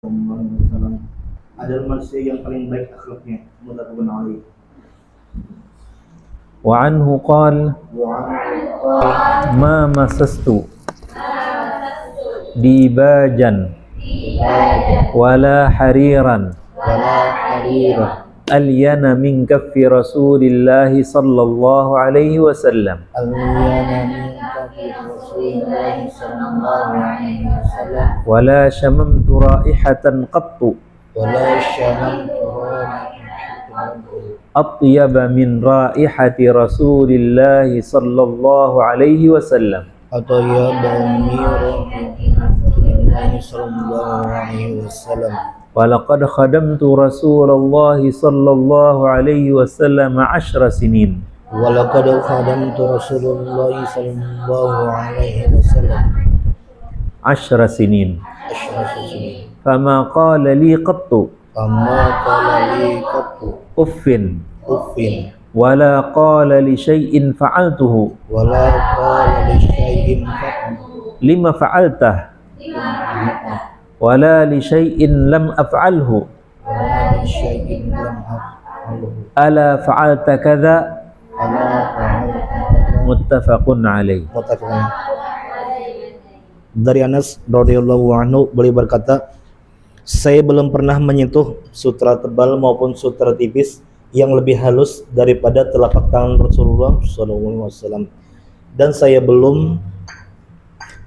Wasallam adalah manusia yang paling baik akhlaknya, muttafaqun alaih. Wa anhu qala ma masastu dibajan wala hariran alyana min kaffi Rasulillahi sallallahu alaihi wasallam wala shamamtu raihatan qattu atyaba min raihati Rasulillahi sallallahu alaihi wasallam walaqad khadamtu Rasulullah sallallahu alaihi wasallam 10 sinin Walaqad khadamtu Rasulullah sallallahu alaihi wasallam 10 sinin asyra sinin. fama qala li qattu uffin wala qala li syai'in fa'altuhu wala qala li syai'in fa'altuhu lima fa'altah wala li syai'in lam af'alhu wala li syai'in lam af'alhu ala fa'alta kadza ala muttafaqun alaih. Dari Anas radhiyallahu anhu beliau berkata, saya belum pernah menyentuh sutra tebal maupun sutra tipis yang lebih halus daripada telapak tangan Rasulullah SAW, dan saya belum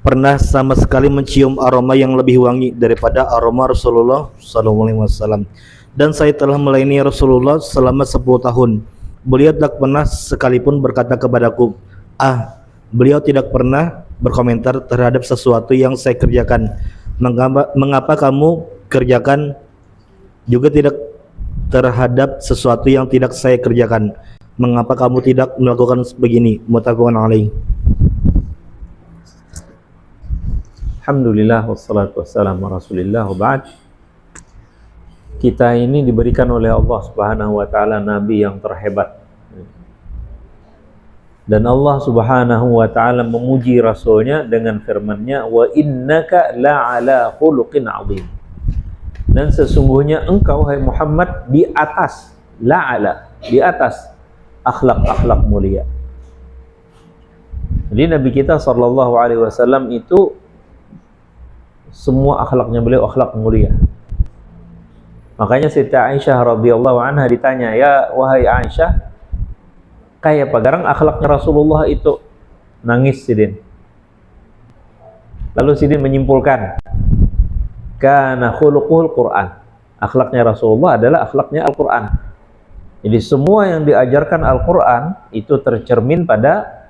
pernah sama sekali mencium aroma yang lebih wangi daripada aroma Rasulullah SAW, dan saya telah melayani Rasulullah selama 10 tahun. Beliau tak pernah sekalipun berkata kepadaku, beliau tidak pernah berkomentar terhadap sesuatu yang saya kerjakan. Mengapa kamu kerjakan? Juga tidak terhadap sesuatu yang tidak saya kerjakan. Mengapa kamu tidak melakukan begini? Muttafaqun alaih. Alhamdulillah wassalatu wassalamu ala Rasulillah wa ba'd. Kita ini diberikan oleh Allah Subhanahu wa taala nabi yang terhebat. Dan Allah Subhanahu wa taala memuji rasulnya dengan firman-Nya, wa innaka la'ala khuluqin 'adzim. Dan sesungguhnya engkau hai Muhammad di atas akhlak-akhlak mulia. Jadi Nabi kita sallallahu alaihi wasallam itu semua akhlaknya beliau akhlak mulia. Makanya Siti Aisyah radhiyallahu anha ditanya, ya wahai Aisyah, kayak apa garang akhlaknya Rasulullah itu? Nangis Sidin. Lalu Sidin menyimpulkan, kana khuluqul Quran. Akhlaknya Rasulullah adalah akhlaknya Al-Quran. Jadi semua yang diajarkan Al-Quran itu tercermin pada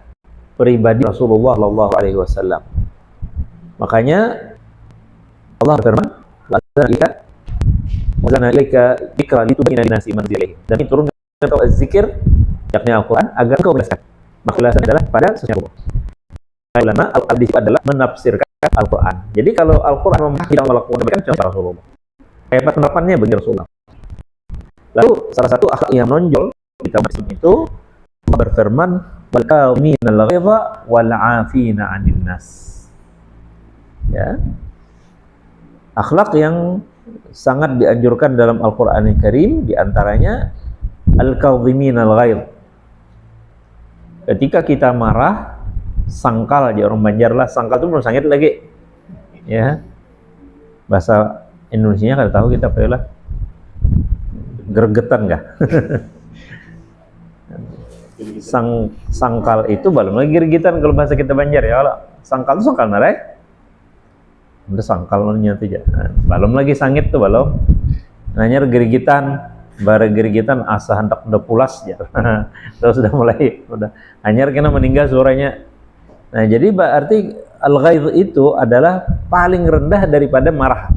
pribadi Rasulullah sallallahu alaihi wasallam. Makanya Allah berfirman, wa anzalna ilaika dzikra litubayyana lin-nasi ma nuzila ilaihim. Dan turunkan engkau az-zikir, yakni Al-Quran, agar engkau menjelaskan. Maka penjelasan adalah pada sesungguhnya Allah. Ulama al-hadis adalah menafsirkan Al-Quran. Jadi kalau Al-Quran memahami tidak melakukan demikian contoh Rasulullah. Hebat penerapannya bagi Rasulullah. Lalu salah satu akhlak yang menonjol kita itu Allah berfirman, wal kaminal ghaidha wal 'afina 'anil nas. Ya. Akhlak yang sangat dianjurkan dalam Al-Qur'anul Karim diantaranya al-kadhiminal ghaidh. Ketika kita marah, sangkal aja orang Banjar lah, sangkal itu belum sangit lagi. Ya. Bahasa Indonesianya kada tahu kita apa lah. Gregetan kah? Sangkal itu belum lagi gregetan kalau bahasa kita Banjar ya Allah. Sangkal itu sangkal narai. Udah sangkal nyata aja. Belum lagi sangit tuh belum. Nanya gregetan, bare gregetan asa hendak udah pulas ya. Terus sudah mulai anyar kena meninggal suaranya. Nah, jadi berarti al-ghaidh itu adalah paling rendah daripada marah.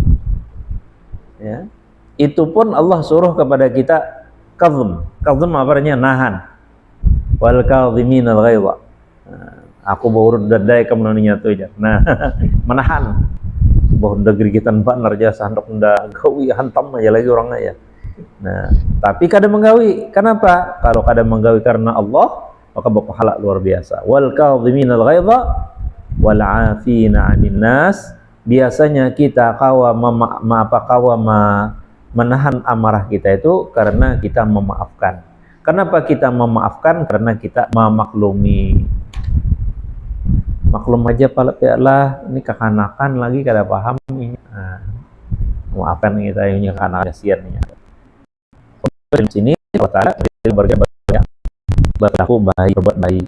Ya. Itu pun Allah suruh kepada kita kadhim. Kadhim apa artinya? Nahan. Wal kadhiminal ghaidha. Aku baru dadai kamu nanya tuh aja. Nah, menahan. Bahwa udah gerigitan benar jasa hendak udah gawi hantam aja lagi orangnya ya. Nah, tapi kadang menggawi. Kenapa? Kalau kadang menggawi karena Allah, maka berpahala luar biasa. Wal kadhiminal ghaidha wal 'afina 'anil nas biasanya kita menahan amarah kita itu karena kita memaafkan. Kenapa kita memaafkan? Karena kita memaklumi. Maklum aja lah, ini kekanakan lagi kada paham ini. Nah, maafkan kita ini kekanakan kasihan ini. Di sini Allah berlaku baik, berbuat baik.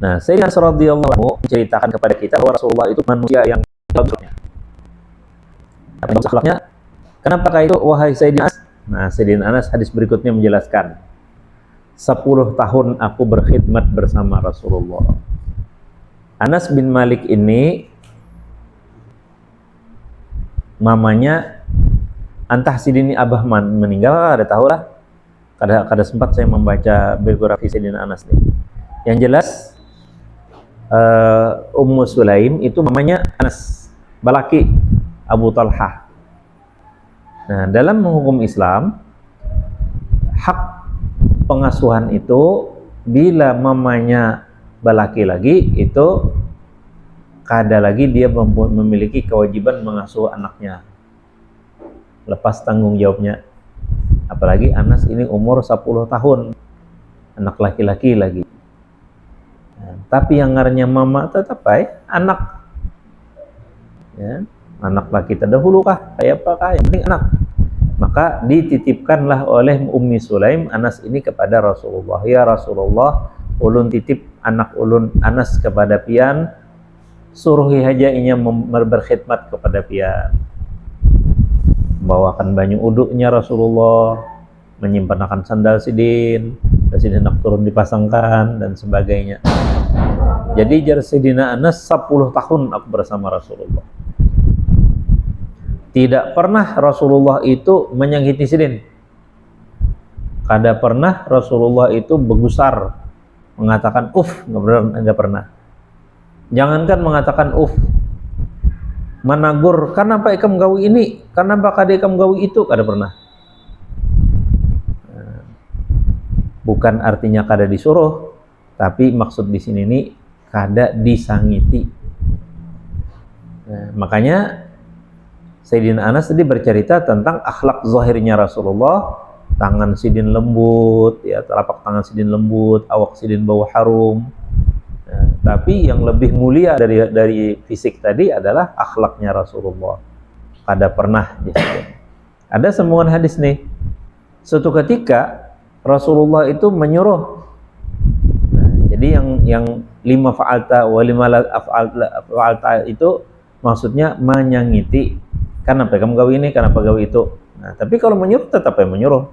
Nah, Sayyidina Anas radhiyallahu anhu menceritakan kepada kita bahwa Rasulullah itu manusia yang bagusnya. Apa akhlaknya? Kenapa itu wahai Sayyidina Anas? Nah, Sayyidina Anas hadis berikutnya menjelaskan, 10 tahun aku berkhidmat bersama Rasulullah. Anas bin Malik ini mamanya Antah Sidini Abah meninggal, ada tahu lah. Kada sempat saya membaca biografi Sayyidina Anas nih. Yang jelas Ummu Sulaim itu mamanya Anas, balaki Abu Talhah. Nah, dalam hukum Islam, hak pengasuhan itu bila mamanya balaki lagi, itu kada lagi dia memiliki kewajiban mengasuh anaknya, lepas tanggung jawabnya. Apalagi Anas ini umur 10 tahun, anak laki-laki lagi. Nah, tapi yang ngarannya mama tetap baik anak, ya, anak laki terdahulu kah, kayak apa kah, yang penting anak. Maka dititipkanlah oleh Ummi Sulaim Anas ini kepada Rasulullah. Ya Rasulullah, ulun titip anak ulun Anas kepada pian, suruhi haja inya berkhidmat kepada pian. Membawakan banyu uduknya Rasulullah, menyimpan sandal sidin, sidin nak turun dipasangkan dan sebagainya. Jadi jar Sayyidina Anas 10 tahun aku bersama Rasulullah. Tidak pernah Rasulullah itu menyakiti sidin. Kada pernah Rasulullah itu bergusar, mengatakan enggak pernah. Jangankan mengatakan menagur, kenapa ikam gawi ini, kenapa kada ikam gawi itu, kada pernah. Bukan artinya kada disuruh, tapi maksud di sini ini kada disangiti. Nah, makanya Sayyidina Anas tadi bercerita tentang akhlak zahirnya Rasulullah, tangan sidin lembut, ya, telapak tangan sidin lembut, awak sidin bau harum. Nah, tapi yang lebih mulia dari fisik tadi adalah akhlaknya Rasulullah. Kada pernah disebut. Ada sambungan hadis nih. Suatu ketika Rasulullah itu menyuruh. Nah, jadi yang 5 fa'alta wa 5 la fa'alta itu maksudnya menyangiti. Kenapa kamu gawe ini, kenapa gawe itu. Nah, tapi kalau menyuruh tetap menyuruh.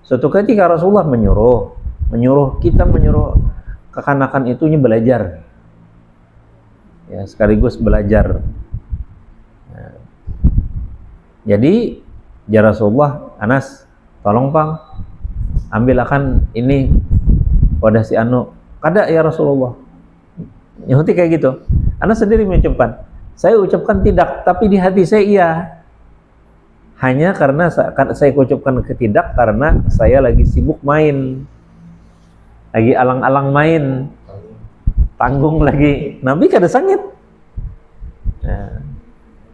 Suatu ketika Rasulullah menyuruh kita kekanakan itu belajar. Ya, sekaligus belajar. Nah, jadi ya Rasulullah, Anas, tolong pang, ambil akan ini wadah si anu. Kada ya Rasulullah. Nyahuti kayak gitu. Anas sendiri mengucapkan, saya ucapkan tidak, tapi di hati saya iya. Hanya karena saya ucapkan tidak karena saya lagi sibuk main, lagi alang-alang main, tanggung lagi. Nabi kada sangit. Nah,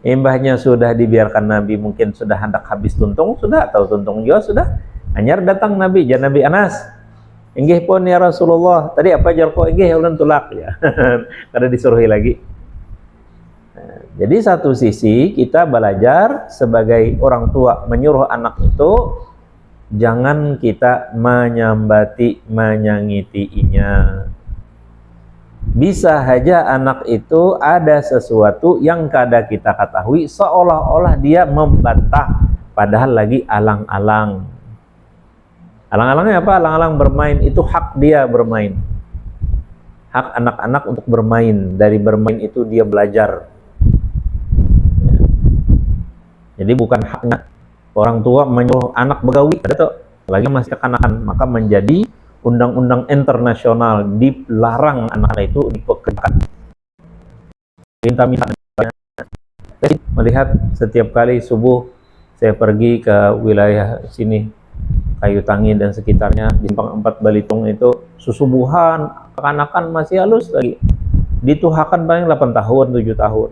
imbahnya sudah dibiarkan Nabi, mungkin sudah hendak habis tuntung, sudah atau tuntung juga sudah. Anyar datang Nabi, jan Nabi Anas, inggih pun ya Rasulullah. Tadi apa jar kok inggih ulun tulak ya. Kada disuruhi lagi. Jadi satu sisi kita belajar sebagai orang tua menyuruh anak itu jangan kita menyambati, menyangitinya. Bisa saja anak itu ada sesuatu yang kada kita ketahui, seolah-olah dia membantah, padahal lagi alang-alang. Alang-alangnya apa? Alang-alang bermain, itu hak dia bermain. Hak anak-anak untuk bermain, dari bermain itu dia belajar. Jadi bukan haknya orang tua menyuruh anak begawi, lagi masih kekanakan, maka menjadi undang-undang internasional, dilarang anak-anak itu dipekerjakan. Minta-minta. Saya melihat setiap kali subuh saya pergi ke wilayah sini, Kayu Tangi dan sekitarnya, di Simpang 4 Balitung itu susubuhan, kekanakan masih halus lagi. Dituhakan paling 8 tahun, 7 tahun.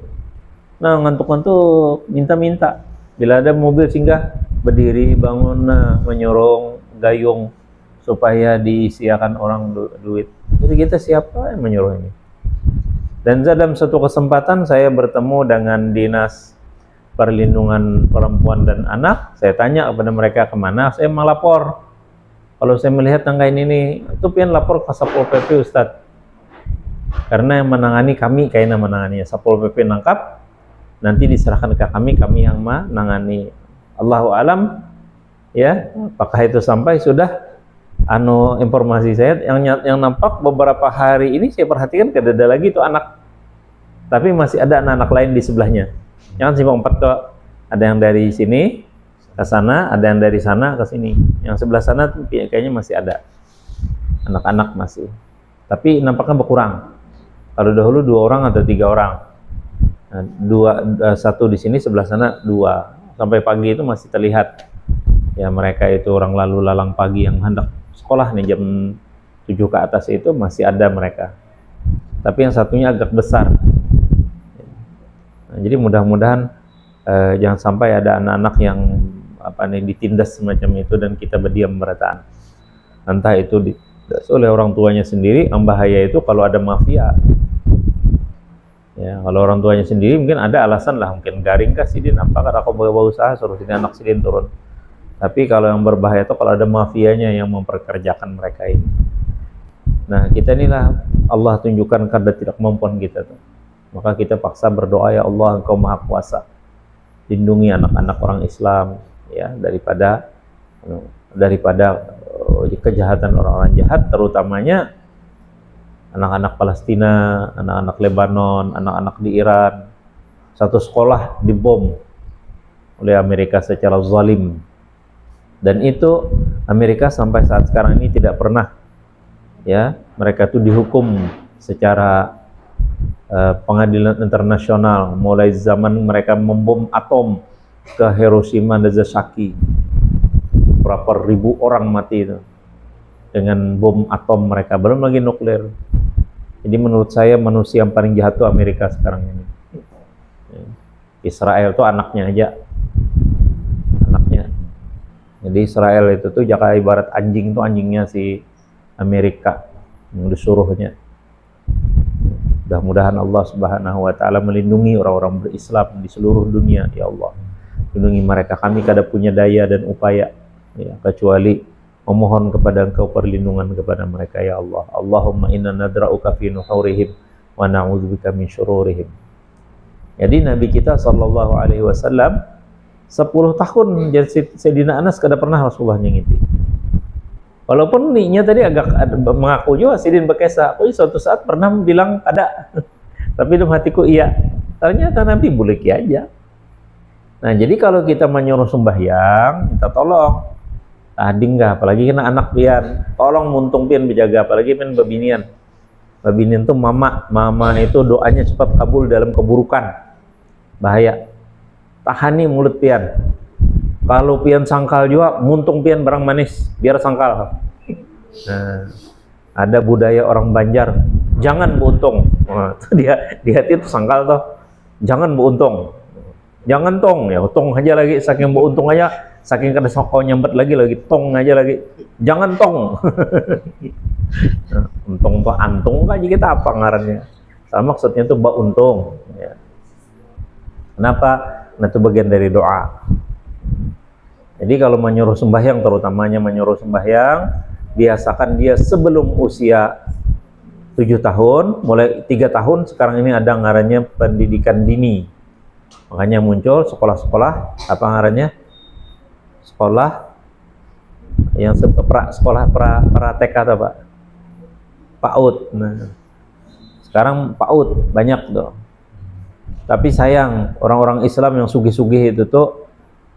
Nah, ngantuk-ngantuk, minta-minta. Bila ada mobil singgah, berdiri, bangun, nah, menyorong gayung supaya diisiakan orang duit. Jadi kita siapa yang menyuruh ini? Dan dalam satu kesempatan saya bertemu dengan Dinas Perlindungan Perempuan dan Anak. Saya tanya kepada mereka kemana, saya melapor. Kalau saya melihat tangga ini, itu pian lapor ke Satpol PP Ustadz. Karena yang menangani kami, kayaknya menanganinya. Satpol PP nangkap, nanti diserahkan ke kami yang menangani. Allahu alam, ya, apakah itu sampai sudah informasi saya yang nampak beberapa hari ini saya perhatikan tidak ada lagi itu anak, tapi masih ada anak-anak lain di sebelahnya. Jangan simpang 4 kok, ada yang dari sini ke sana, ada yang dari sana ke sini. Yang sebelah sana tuh kayaknya masih ada anak-anak masih, tapi nampaknya berkurang. Kalau dahulu 2 orang atau 3 orang. Nah, 1 di sini, sebelah sana 2. Sampai pagi itu masih terlihat ya mereka itu orang lalu lalang pagi yang hendak sekolah nih jam 7 ke atas itu masih ada mereka. Tapi yang satunya agak besar. Nah, jadi mudah-mudahan jangan sampai ada anak-anak yang ditindas semacam itu dan kita berdiam berataan. Entah itu ditindas oleh orang tuanya sendiri. Yang bahaya itu kalau ada mafia. Ya, kalau orang tuanya sendiri mungkin ada alasan lah, mungkin garing kah sidin, apa karena aku bawa usaha suruh sini anak sidin turun. Tapi kalau yang berbahaya itu kalau ada mafianya yang memperkerjakan mereka ini. Nah, kita inilah Allah tunjukkan kadar tidak kemampuan kita tuh. Maka kita paksa berdoa, ya Allah Engkau Maha Kuasa, lindungi anak-anak orang Islam ya daripada kejahatan orang-orang jahat, terutamanya anak-anak Palestina, anak-anak Lebanon, anak-anak di Iran. Satu sekolah dibom oleh Amerika secara zalim. Dan itu Amerika sampai saat sekarang ini tidak pernah ya, mereka itu dihukum secara pengadilan internasional mulai zaman mereka membom atom ke Hiroshima dan Nagasaki. Berapa ribu orang mati itu dengan bom atom mereka, belum lagi nuklir. Jadi menurut saya manusia yang paling jahat itu Amerika sekarang ini. Israel itu anaknya aja. Anaknya. Jadi Israel itu tuh jaka ibarat anjing, itu anjingnya si Amerika yang disuruhnya. Mudah-mudahan Allah Subhanahu wa taala melindungi orang-orang berislam di seluruh dunia, ya Allah. Lindungi mereka, kami kada punya daya dan upaya ya, kecuali memohon kepada Engkau perlindungan kepada mereka, ya Allah. Allahumma inna nadra'uka fi nuhurihim wa na'udzubika min syururihim. Jadi Nabi kita sallallahu alaihi wasallam 10 tahun jadi Sayyidina Anas kada pernah Rasulullah nyengiti. Walaupun ninya tadi agak mengaku juga Sidin Bekesa, aku suatu saat pernah bilang ada. Tapi dalam hatiku iya. Ternyata Nabi buleki aja. Nah, jadi kalau kita menyuruh sembahyang, minta tolong. Tadi enggak, apalagi kena anak pian, tolong muntung pian berjaga, apalagi pian babinian. Babinian tuh mama itu doanya cepat kabul dalam keburukan. Bahaya. Tahani mulut pian. Kalau pian sangkal juga, muntung pian barang manis, biar sangkal. Nah, ada budaya orang Banjar, jangan buntung. Nah, dia di hati itu sangkal tuh, jangan buntung. Jangan tong, ya tong aja lagi, saking buntung aja. Saking kada sokau nyambet lagi tong aja lagi. Jangan tong. Nah, untung tuh antung aja kita apa ngarannya. Sama maksudnya tuh mbak untung. Ya. Kenapa? Nah itu bagian dari doa. Jadi kalau menyuruh sembahyang, terutamanya menyuruh sembahyang, biasakan dia sebelum usia 7 tahun, mulai 3 tahun, sekarang ini ada ngarannya pendidikan dini. Makanya muncul sekolah-sekolah, apa ngarannya? Sekolah yang sekolah pra TK atau Pak? PAUD. Nah, sekarang PAUD banyak tuh. Tapi sayang, orang-orang Islam yang sugih-sugih itu tuh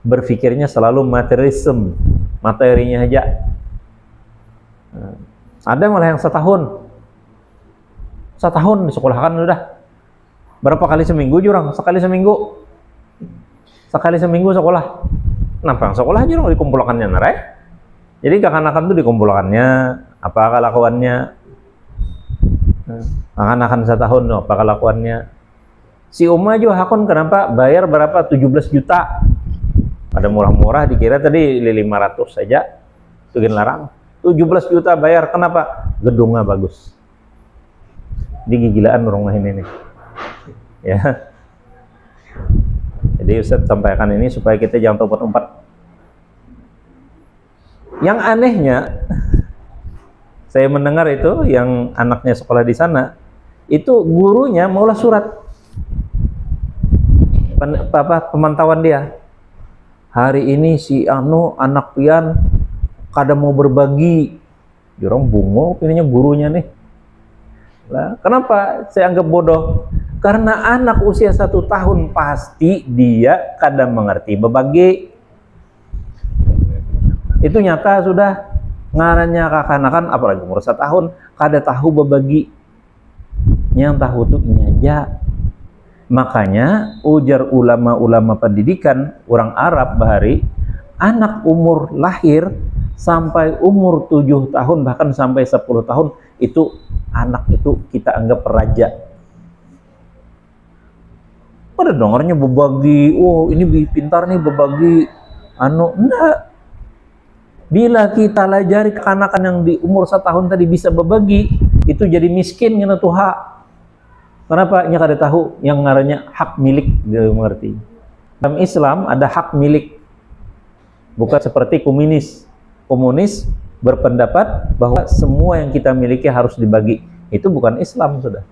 berpikirnya selalu materialisme, materinya aja. Nah, ada malah yang setahun disekolahkan udah. Berapa kali seminggu jurang? Sekali seminggu sekolah. Kenapa? Sekolah aja dong dikumpulkannya, narai. Jadi kekanakan tuh dikumpulkannya, apa kelakuannya? Kekanakan setahun, apa kelakuannya? Si Umma juga hakon kenapa bayar berapa 17 juta. Ada murah-murah dikira tadi 500 saja. Itu kan larang. 17 juta bayar kenapa? Gedungnya bagus. Ini gigilaan rumah ini nih. Ya. Jadi Ustaz sampaikan ini supaya kita jangan tempat-tempat. Yang anehnya, saya mendengar itu yang anaknya sekolah di sana, itu gurunya maulah surat pemantauan dia. Hari ini si anak pian kada mau berbagi. Orang bungo ininya gurunya nih. Lah, kenapa saya anggap bodoh? Karena anak usia 1 tahun pasti dia kada mengerti berbagi. Itu nyata sudah. Ngarannya kakanakan apalagi umur 1 tahun kada tahu berbagi. Yang tahu tuh ini aja. Makanya ujar ulama-ulama pendidikan orang Arab bahari, anak umur lahir sampai umur 7 tahun bahkan sampai 10 tahun itu anak itu kita anggap raja. Pada dengarnya berbagi, oh ini pintar nih berbagi, enggak. Bila kita lajari kekanakan yang di umur 1 tahun tadi bisa berbagi, itu jadi miskin ngana Tuhan. Kenapa? Nya kada tahu yang ngarannya hak milik, dia mengerti. Dalam Islam ada hak milik. Bukan seperti komunis. Komunis berpendapat bahwa semua yang kita miliki harus dibagi. Itu bukan Islam sudah.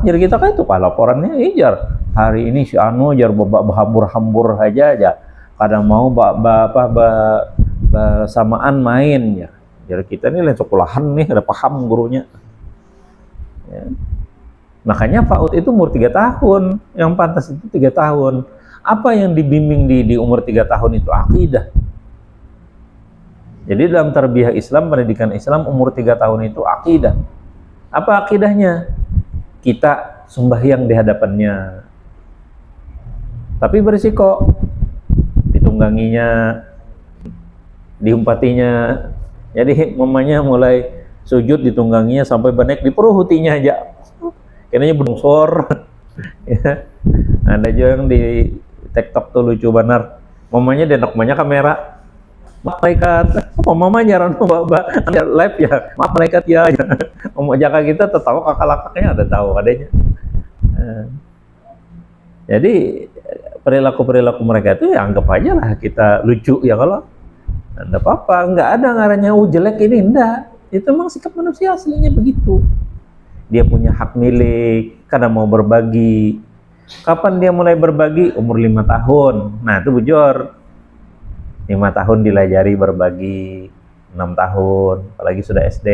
Jadi kita kan itu pak laporannya jar. Hari ini si jar hambur-hambur aja. Kadang mau samaan main ya. Jadi kita ini lain sekolahan nih, ada paham gurunya. Ya. Makanya PAUD itu umur 3 tahun, yang pantas itu 3 tahun. Apa yang dibimbing di umur 3 tahun itu akidah. Jadi dalam tarbiyah Islam, pendidikan Islam umur 3 tahun itu akidah. Apa akidahnya? Kita sembahyang di hadapannya. Tapi berisiko ditungganginya, diumpatinya. Jadi mamanya mulai sujud ditungganginya sampai banek di perhutinya aja. Kayaknya bungsor. Ya. Ada juga yang di TikTok tuh lucu benar. Mamanya denoknya kamera. Maaf malaikat. Oh, mama nyaran live ya. Maaf malaikat ya. Mau jaga kita tertawa kakak-kakaknya ada tahu adanya. Jadi perilaku-perilaku mereka itu ya anggap aja lah kita lucu ya kalau. Enggak apa-apa, enggak ada ngarannya jelek ini enggak. Itu memang sikap manusia aslinya begitu. Dia punya hak milik, kadang mau berbagi. Kapan dia mulai berbagi? Umur 5 tahun. Nah itu bujur. 5 tahun dilajari berbagi, 6 tahun, apalagi sudah SD.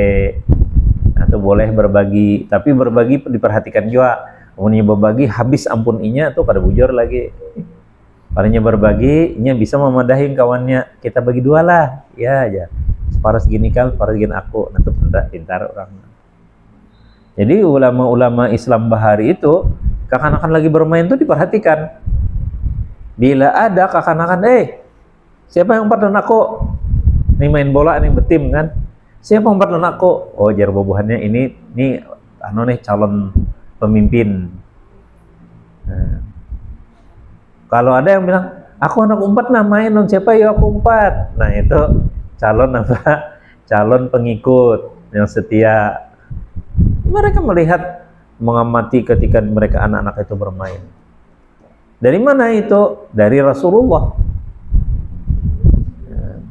Nah itu boleh berbagi, tapi berbagi diperhatikan juga. Umurnya berbagi, habis ampun inya tuh pada bujur lagi. Palingnya berbagi, inya bisa memadahin kawannya. Kita bagi 2 lah, ya aja. Separuh segini kal, separuh segini aku. Nah itu pintar orang. Jadi ulama-ulama Islam bahari itu, kakak-kakak lagi bermain itu diperhatikan. Bila ada kakak-kakak, siapa yang umpat dan aku? Ini main bola, ini betim kan? Siapa yang umpat dan aku? Oh jar bobohannya ini calon pemimpin. Nah, kalau ada yang bilang, aku anak umpat main non siapa ya aku umpat. Nah itu calon apa? Calon pengikut yang setia. Mereka melihat, mengamati ketika mereka anak-anak itu bermain. Dari mana itu? Dari Rasulullah.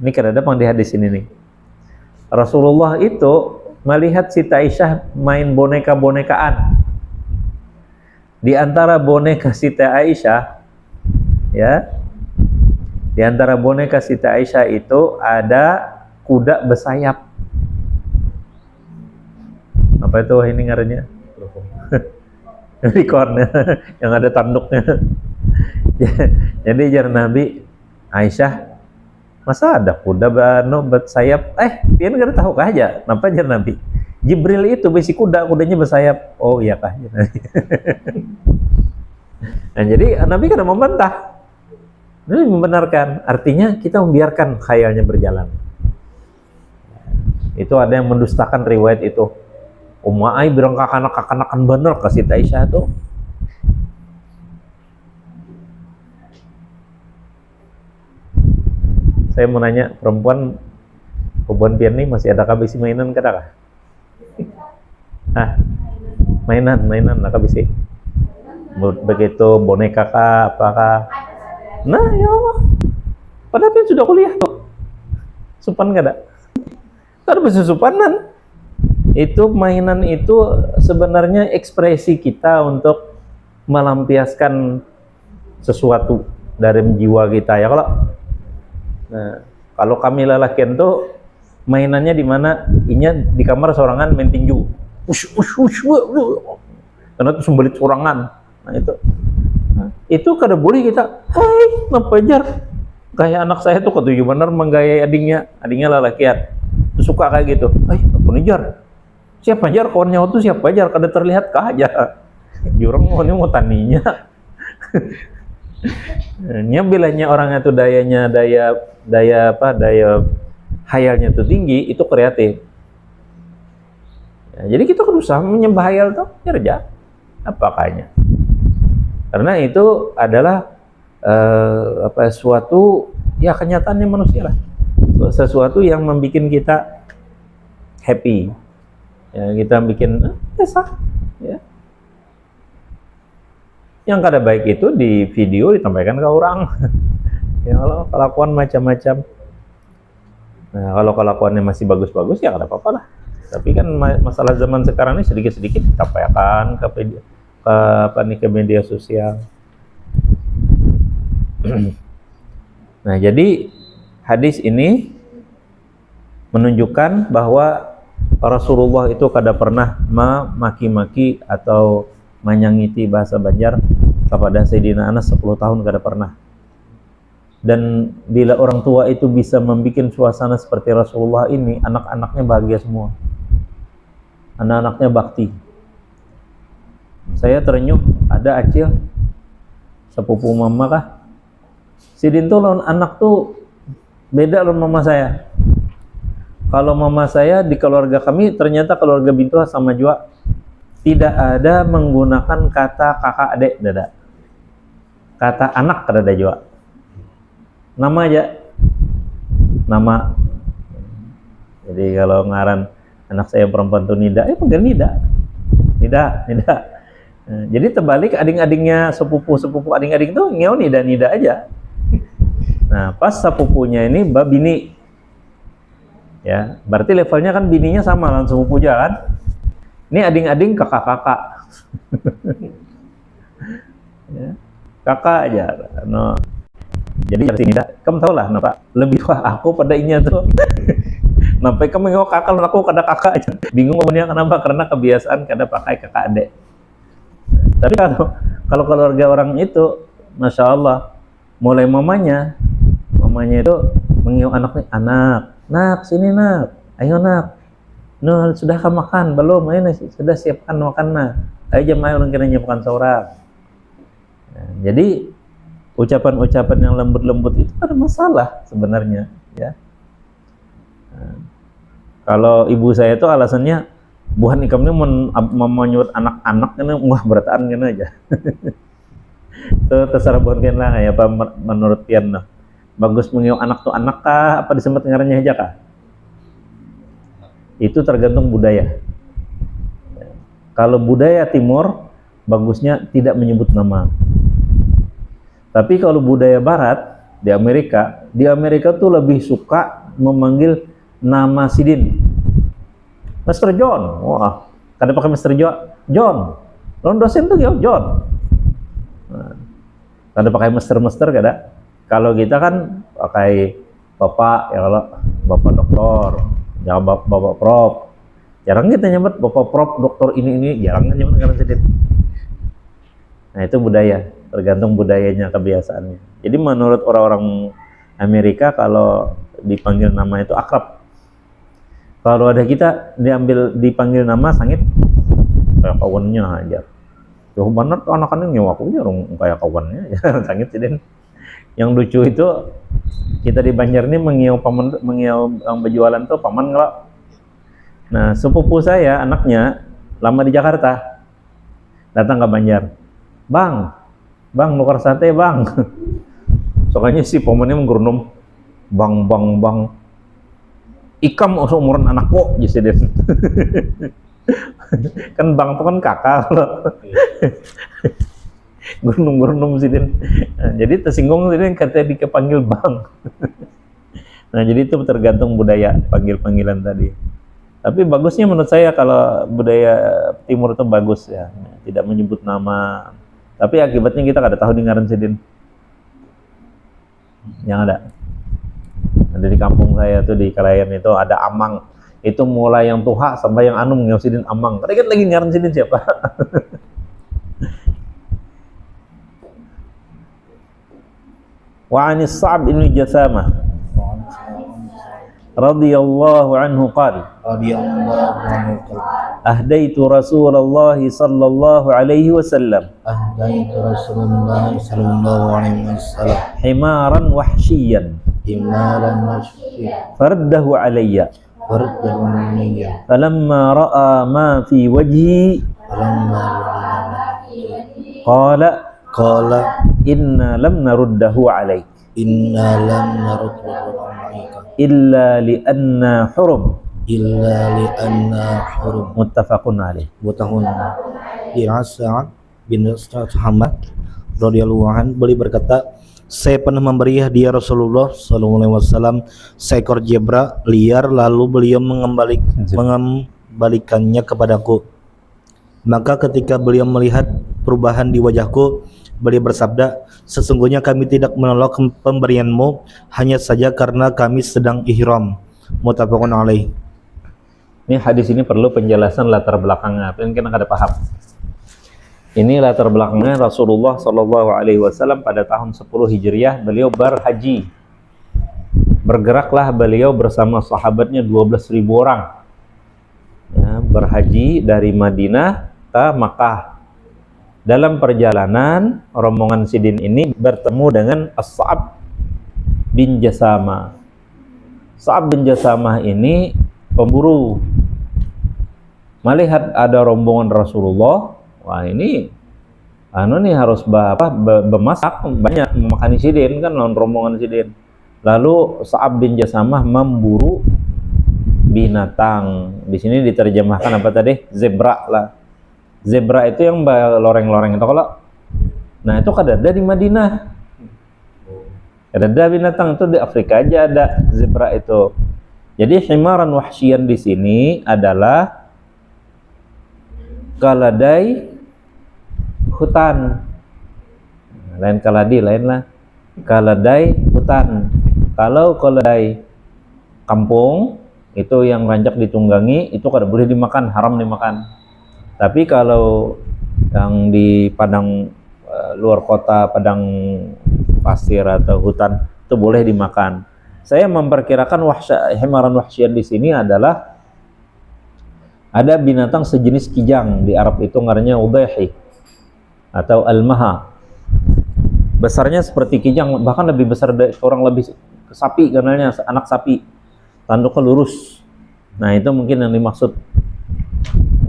Ini kan ada di hadis ini nih. Rasulullah itu melihat Siti Aisyah main boneka-bonekaan. Di antara boneka Siti Aisyah, ya, di antara boneka Siti Aisyah itu ada kuda bersayap. Apa itu ini ngarannya? Unicorn yang ada tanduknya. Jadi jar Nabi, Aisyah, masa ada kuda bersayap? Pian nggak tahu kah aja? Nampak jar Nabi. Jibril itu besi kuda, kudanya bersayap. Oh iya kah? Nah jadi Nabi kan membantah. Ini membenarkan. Artinya kita membiarkan khayalnya berjalan. Itu ada yang mendustakan riwayat itu. Umma ai bilang kakak-kanakan bener ke Siti Aisyah tuh. Saya mau nanya, perempuan Kebun Pian ini masih ada kabisi mainan kada kah? Mainan lah kabisi. Begitu boneka kah, apakah? Nah, ya Allah. Padahal kan sudah kuliah kok. Supan kada? Kada bisa supanan. Itu mainan itu sebenarnya ekspresi kita untuk melampiaskan sesuatu dari jiwa kita ya kalau kami lelakian tuh mainannya di mana? Inya di kamar sorangan main tinju. Karena itu sembelit sorangan. Nah itu kada boleh kita. Hai, napajar. Kayak anak saya tuh ketujuh bener menggayai adingnya lelakian. Tuh suka kayak gitu. Apa jar? Siapa jar kawannya tuh siapa jar? Kada terlihat kah aja. Jurang mau taninya. Nya bilanya orangnya tuh daya hayalnya tuh tinggi, itu kreatif. Ya, jadi kita berusaha menyembah hayal tuh kerja apa kayaknya. Karena itu adalah suatu ya kenyataannya manusia lah. Sesuatu yang membuat kita happy. Ya, kita bikin biasa ya. Yang kada baik itu di video ditampaikan ke orang. Ya kalau kelakuan macam-macam. Nah kalau kelakuannya masih bagus-bagus ya kada apa-apa lah. Tapi kan masalah zaman sekarang ini sedikit-sedikit ditampaikan ke media sosial. Nah jadi hadis ini menunjukkan bahwa Rasulullah itu kada pernah memaki-maki atau menyangiti bahasa Banjar kepada Sayyidina Anas 10 tahun kada pernah. Dan bila orang tua itu bisa membuat suasana seperti Rasulullah ini, anak-anaknya bahagia semua. Anak-anaknya bakti. Saya terenyuh, ada Acil sepupu mama kah? Sidin tuh lawan anak tuh beda lawan mama saya. Kalau mama saya di keluarga kami, ternyata keluarga Bintuah sama juga tidak ada menggunakan kata kakak adik, dada. Kata anak kada ada juga. Nama aja. Nama. Jadi kalau ngaran anak saya perempuan tuh Nida, panggil Nida. Nida. Jadi terbalik ading-adingnya sepupu ading-ading tuh ngeu Nida aja. Nah, pas sepupunya ini mbak bini. Ya, berarti levelnya kan bininya sama lawan sepupu aja kan? Ini ading-ading kakak-kakak. Ya, kakak aja. No. Jadi dari sini kamu tahu lah, Pak. Lebih wah aku pada inya tuh. Sampai kamu ngomong kakak, aku kada kakak aja. Bingung ngomongnya kenapa? Karena kebiasaan kada pakai kakak adek. Tapi kalau keluarga orang itu, masya Allah, mulai mamanya itu mengiu anaknya, nak sini nak, ayo nak. No, sudah makan belum? Ayo sudah siapkan makan nah. Ayo jam ayo orang kira nyiapkan seorang. Nah, jadi ucapan-ucapan yang lembut-lembut itu ada masalah sebenarnya, ya. Nah, kalau ibu saya itu alasannya buhan ikam ini menyebut anak-anak ini wah berataan gini aja. Itu terserah buhan pian lah ya apa menurut pian nah. Bagus mengiu anak tuh anak kah apa disebut ngarannya aja kah? Itu tergantung budaya. Kalau budaya timur bagusnya tidak menyebut nama. Tapi kalau budaya barat di Amerika tuh lebih suka memanggil nama sidin. Mr. John. Wah, kada pakai Mr. John. Lawan dosen tuh John. Nah, kada pakai Mr. kada. Kalau kita kan pakai Bapak, ya kalau Bapak doktor, jangan Bapak Prof. Jarang kita nyebut Bapak Prof, dokter ini, jarang kan nyebut karena sedikit. Nah itu budaya, tergantung budayanya, kebiasaannya. Jadi menurut orang-orang Amerika kalau dipanggil nama itu akrab. Kalau ada kita dipanggil nama sangit, kayak kawannya aja. Jauh bener anak-anak nyewa aku jarang kayak kawannya, sangit sih. Yang lucu itu kita di Banjar ini mengiau yang berjualan tuh paman ngelak. Nah sepupu saya anaknya lama di Jakarta datang ke Banjar, bang nukar sate bang. Soalnya si pamannya menggerunum bang ikam seumuran anak kok jadi kan bang itu kan kakak gunung sidin. Nah, jadi tersinggung sidin katanya dikepanggil bang. Nah, jadi itu tergantung budaya panggil-panggilan tadi. Tapi bagusnya menurut saya kalau budaya timur itu bagus ya, tidak menyebut nama. Tapi akibatnya kita kada tahu di ngaran sidin. Yang ada di kampung saya tuh di Kalayan itu ada amang. Itu mulai yang tuha sampai yang anum sidin amang. Tadi kan lagi ngaran sidin siapa? Wa 'anis Sa'ab bin Jasamah radhiyallahu anhu qala radhiyallahu anhu ahdaitu Rasulullah sallallahu alaihi wasallam ahdaitu Rasulullah sallallahu alaihi wasallam himaran wahsyiyan imaran masjid fardahu alayya farduniyya falamma ra'a ma fi wajhi falamma qala qala inna lam naruddahu alayk inna lam naruddahu alaika illa li'anna hurum illa li'anna hurum muttafaqun alaih. Mutahun di Sa'ad bin Hamad radhiyallahu anhu beliau berkata, saya pernah memberi hadiah Rasulullah SAW seekor zebra liar, lalu beliau mengembalikannya kepadaku. Maka ketika beliau melihat perubahan di wajahku, beliau bersabda, sesungguhnya kami tidak menolak pemberianmu hanya saja karena kami sedang ihram. Muttafaqun alaih. Ini hadis ini perlu penjelasan latar belakangnya, mungkin kita kada paham. Ini latar belakangnya Rasulullah Shallallahu Alaihi Wasallam pada tahun 10 Hijriah beliau berhaji. Bergeraklah beliau bersama sahabatnya 12.000 orang, ya, berhaji dari Madinah ke Makkah. Dalam perjalanan rombongan sidin ini bertemu dengan As-Sa'ab bin Jasamah. Sa'ab bin Jasamah ini pemburu. Melihat ada rombongan Rasulullah, wah ini nih harus bemasak, banyak memakani sidin kan lawan rombongan sidin. Lalu Sa'ab bin Jasamah memburu binatang. Di sini diterjemahkan apa tadi? Zebra lah. Zebra itu yang loreng-loreng itu kalau. Nah, itu kada ada di Madinah. Kada ada binatang itu, di Afrika aja ada zebra itu. Jadi himaran wahsyian di sini adalah keledai hutan. Lain kaladi, lain lah. Keledai hutan. Kalau keledai kampung itu yang rancak ditunggangi, itu kada boleh dimakan, haram dimakan. Tapi kalau yang di padang luar kota, padang pasir atau hutan, itu boleh dimakan. Saya memperkirakan himaran wahsyian di sini adalah ada binatang sejenis kijang, di Arab itu ngarannya udaihi atau al-maha. Besarnya seperti kijang, bahkan lebih besar dari orang, lebih sapi, karena anak sapi, tanduknya lurus. Nah, itu mungkin yang dimaksud.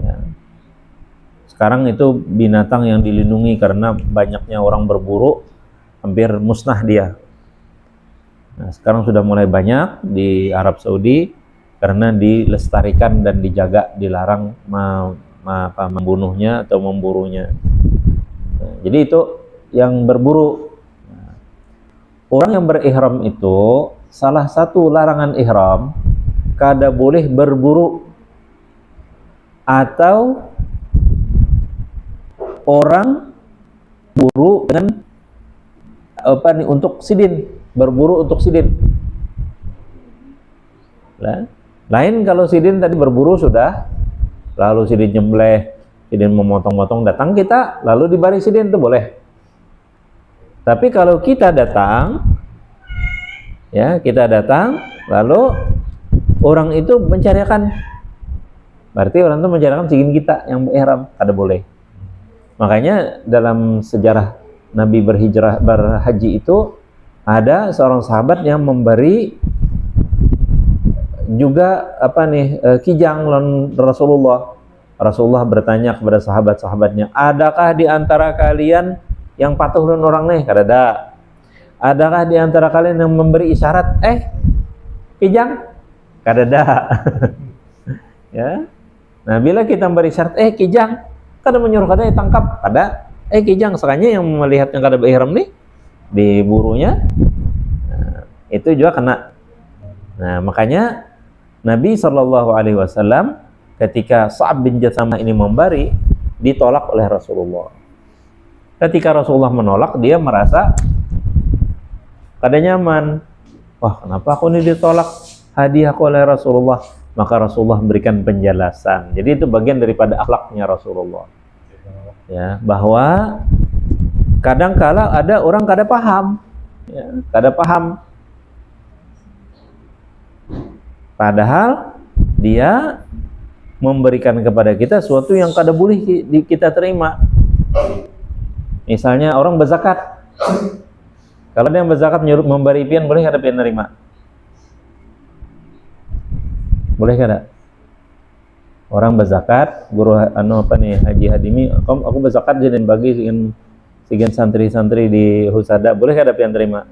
Ya. Sekarang itu binatang yang dilindungi karena banyaknya orang berburu, hampir musnah dia. Nah, sekarang sudah mulai banyak di Arab Saudi karena dilestarikan dan dijaga, dilarang membunuhnya atau memburunya. Nah, jadi itu yang berburu. Nah, orang yang berihram itu salah satu larangan ihram kada boleh berburu atau orang buru dengan untuk sidin, berburu untuk sidin. Lain kalau sidin tadi berburu sudah, lalu sidin nyembelih, sidin memotong-motong, datang kita lalu dibari sidin itu boleh. Tapi kalau kita datang, ya kita datang lalu orang itu mencarikan, berarti orang itu mencarikan sidin kita yang ihram, kada boleh. Makanya dalam sejarah Nabi berhaji itu ada seorang sahabat yang memberi juga kijang lawan Rasulullah. Rasulullah bertanya kepada sahabat-sahabatnya, adakah di antara kalian yang patuh dengan orang nih? Kada ada. Adakah di antara kalian yang memberi isyarat, kijang? Kadada. Ya. Nah, bila kita memberi isyarat, kijang, kada menyuruh kada tangkap, kada, kijang, sekanya yang melihat yang kada ihram nih diburunya, nah, itu juga kena. Nah, makanya Nabi SAW ketika Sa'ab bin Jasamah ini memberi, ditolak oleh Rasulullah. Ketika Rasulullah menolak, dia merasa kada nyaman. Wah, kenapa aku ini ditolak hadiahku oleh Rasulullah? Maka Rasulullah memberikan penjelasan. Jadi itu bagian daripada akhlaknya Rasulullah. Ya, bahwa kadang-kala ada orang kada paham, ya, kada paham. Padahal dia memberikan kepada kita sesuatu yang kada boleh kita terima. Misalnya orang berzakat. Kalau dia yang berzakat menyuruh memberi pian, boleh kada pian nerima? Boleh kada? Orang berzakat, guru Haji Hadimi, aku berzakat jadi bagi sekian santri-santri di Husada, boleh kada pian terima?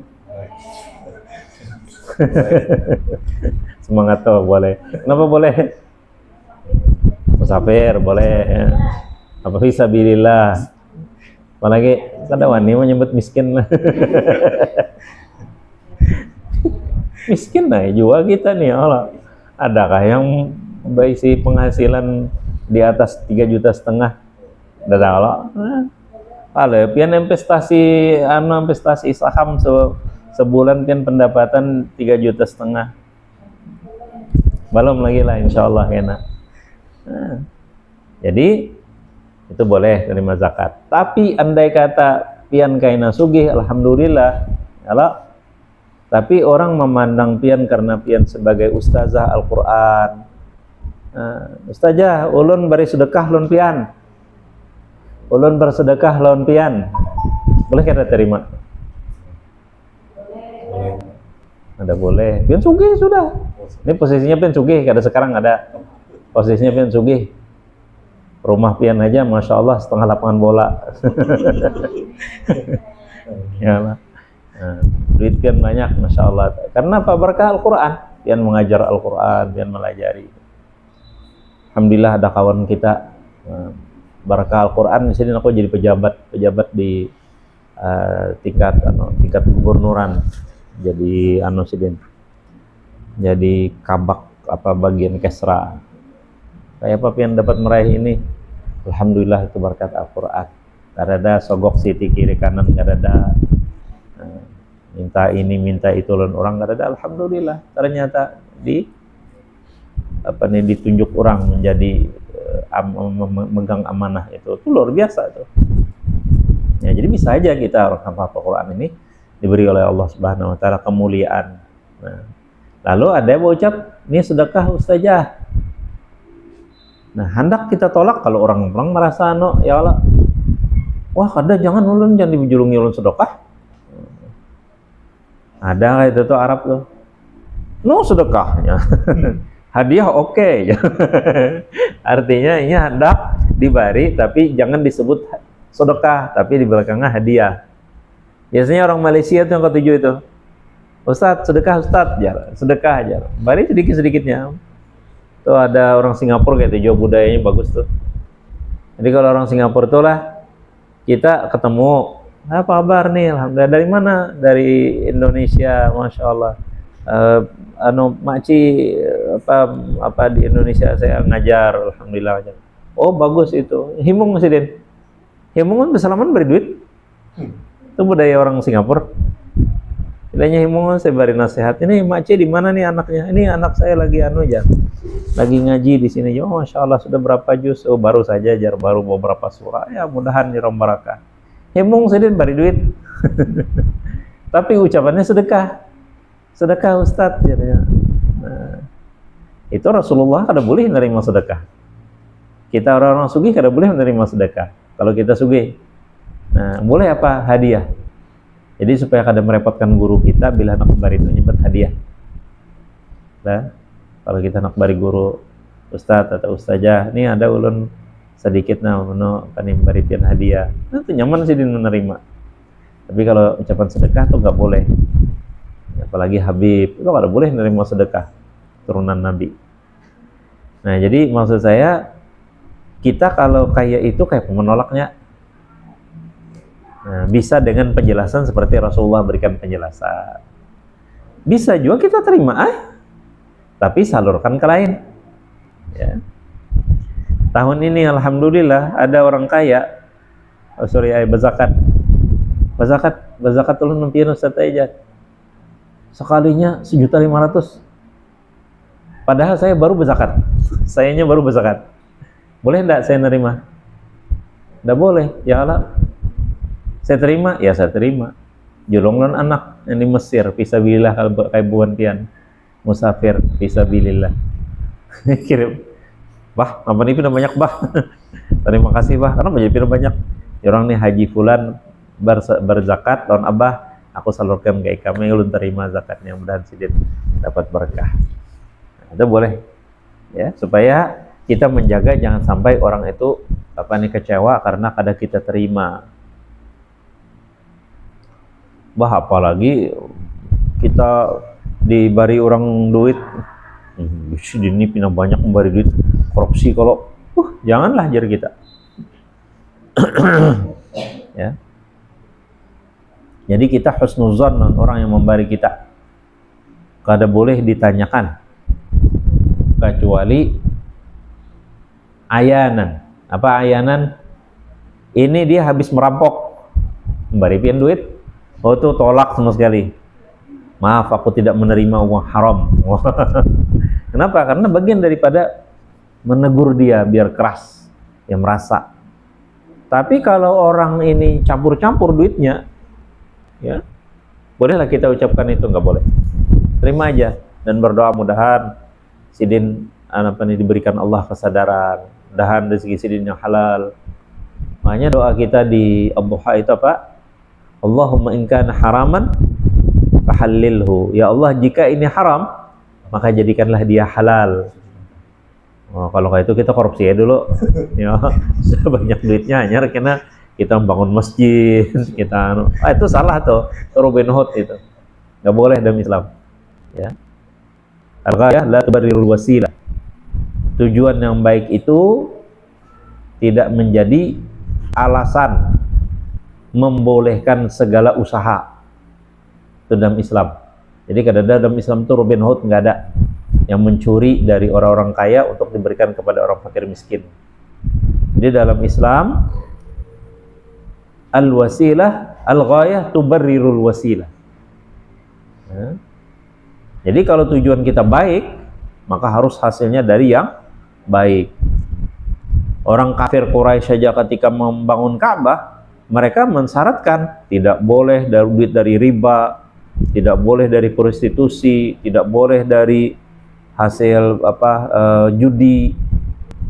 Semangat tuh, boleh. Kenapa boleh? Musafir boleh, ya. Apa fisabilillah. Apalagi kada wani menyebut miskin lah. Miskin lah juga kita nih, Allah. Adakah yang berisi penghasilan di atas 3,5 juta? Ada Allah. Kalau pian investasi saham sebulan kan pendapatan 3,5 juta. Belum lagi lah insyaallah enak. Nah, jadi itu boleh terima zakat. Tapi andai kata pian kaina sugih, alhamdulillah, ya. Tapi orang memandang pian karena pian sebagai ustazah Al-Quran. Ustazah, ulun beri sedekah lon pian. Ulun bersedekah lon pian. Boleh kita terima? Ada boleh. Pian sugih sudah. Ini posisinya pian sugih, kada sekarang ada. Posisinya pian sugih. Rumah pian aja Masya Allah setengah lapangan bola. Ya Allah. Nah, duit pian banyak Masya Allah. Karena apa? Berkah Al-Quran. Pian mengajar Al-Quran, pian melajari. Alhamdulillah ada kawan kita berkah Al-Quran. Di sini aku jadi pejabat di tingkat gubernuran. Jadi sidin. Jadi kabak bagian kesra. Kayak apa pian dapat meraih ini? Alhamdulillah itu berkat Al-Quran. Kada ada sogok siti kiri kanan, kada ada minta ini minta itu lawan orang, kada ada. Alhamdulillah ternyata ditunjuk orang menjadi memegang amanah itu luar biasa tuh. Ya, jadi bisa aja kita orang hafal Al-Quran ini diberi oleh Allah Subhanahu wa taala kemuliaan. Nah, lalu ada yang berucap, "Ini sedekah ustazah." Nah, hendak kita tolak kalau orang merasa ya Allah. Wah, kada jangan ulun jangan dijulungi ulun sedekah. Ada itu tuh Arab tuh. No sedekahnya. Hadiah oke. Artinya ini hendak diberi tapi jangan disebut sedekah, tapi di belakangnya hadiah. Biasanya orang Malaysia tuh yang ketujuh itu. Ustaz, sedekah Ustaz, sedekah aja. Bari sedikit-sedikitnya. Tuh ada orang Singapura kayak itu, budayanya bagus tuh. Jadi kalau orang Singapura tuh lah, kita ketemu, apa kabar nih? Alhamdulillah. Dari mana? Dari Indonesia, Masya Allah. Makci apa di Indonesia saya ngajar, alhamdulillah ngajar. Oh bagus itu. Himung masih Den. Himung kan bersalaman beri duit. Itu budaya orang Singapura. Bilangnya himungan saya beri nasihat. Ini makci di mana nih anaknya? Ini anak saya lagi lagi ngaji di sini. Oh Masya Allah sudah berapa juz? Oh baru saja baru beberapa surah. Ya mudahan di barakah. Himung saya beri duit. Tapi ucapannya sedekah. Sedekah Ustadz jadinya. Nah, itu Rasulullah kada boleh menerima sedekah. Kita orang-orang sugih kada boleh menerima sedekah. Kalau kita sugih, nah boleh apa? Hadiah. Jadi supaya kada merepotkan guru kita bila nak bari itu nyebut hadiah. Nah, kalau kita nak bari guru Ustadz atau Ustazah, ini ada ulun sedikit bari pian hadiah. Nah, itu nyaman sih dia menerima. Tapi kalau ucapan sedekah tuh nggak boleh. Apalagi Habib, itu nggak boleh menerima sedekah turunan Nabi. Nah, jadi maksud saya, kita kalau kayak itu kayak menolaknya. Nah, bisa dengan penjelasan seperti Rasulullah berikan penjelasan. Bisa juga kita terima, tapi salurkan ke lain. Ya. Tahun ini alhamdulillah ada orang kaya, bazakat ulun nempian Ustaz aja. Sekalinya 1.500.000. Padahal saya baru berzakat. Sayanya baru berzakat. Boleh enggak saya nerima? Enggak boleh. Ya Allah. Saya terima, ya saya terima. Jolongan anak yang di Mesir, fisabilillah kayak buantian. Musafir, fisabilillah. Kirim. Bah, apa nih pindah banyak, bah. Terima kasih, bah. Karena pindah banyak. Orang nih Haji Fulan berzakat, tahun Abah, aku salurkan ke kami, ulun terima zakatnya, mudah-mudahan sidin dapat berkah. Nah, itu boleh. Ya, supaya kita menjaga jangan sampai orang itu kecewa karena kadang kita terima. Bah, apalagi kita diberi orang duit, ini pindah banyak memberi duit, korupsi kalau, janganlah jar kita. Ya. Jadi kita husnuzon orang yang memberi kita, kada boleh ditanyakan kecuali ayanan. Apa ayanan? Ini dia habis merampok, memberi pian duit. Oh, itu tolak sama sekali. Maaf, aku tidak menerima uang haram. Kenapa? Karena bagian daripada menegur dia biar keras, dia merasa. Tapi kalau orang ini campur-campur duitnya, ya bolehlah kita ucapkan itu, nggak boleh. Terima aja dan berdoa mudahan sidin diberikan Allah kesadaran, mudahan rezeki sidin yang halal. Makanya doa kita di Ad-Duha itu apa? Allahumma in kana haraman fahallilhu. Ya Allah, jika ini haram, maka jadikanlah dia halal. Oh, kalau kayak itu kita korupsi ya dulu. Ya, sudah banyak duitnya hanya karena kita membangun masjid, kita itu salah tuh, Robin Hood itu. Enggak boleh dalam Islam. Ya. Al-ghayah la tubarrirul wasilah. Tujuan yang baik itu tidak menjadi alasan membolehkan segala usaha. Itu dalam Islam. Jadi kadang-kadang dalam Islam itu Robin Hood nggak ada, yang mencuri dari orang-orang kaya untuk diberikan kepada orang fakir miskin. Jadi dalam Islam al-wasilah, al-ghayah tubarrirul wasilah. Ya. Jadi kalau tujuan kita baik, maka harus hasilnya dari yang baik. Orang kafir Quraisy saja ketika membangun Ka'bah, mereka mensyaratkan tidak boleh dari duit dari riba, tidak boleh dari prostitusi, tidak boleh dari hasil judi,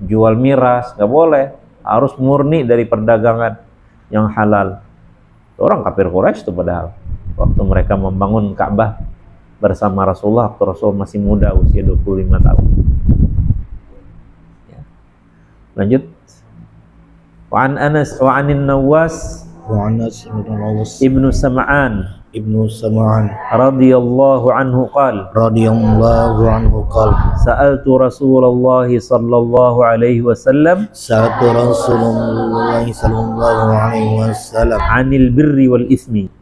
jual miras, nggak boleh. Harus murni dari perdagangan yang halal. Orang kafir Quraisy itu padahal waktu mereka membangun Ka'bah bersama Rasulullah, waktu Rasul masih muda, usia 25 tahun. Ya. Lanjut. Wa'an Anas wa'anin Nawas ibnu Sam'an radhiyallahu anhu qala sa'altu Rasulullah sallallahu alaihi wasallam 'anil birri wal ismi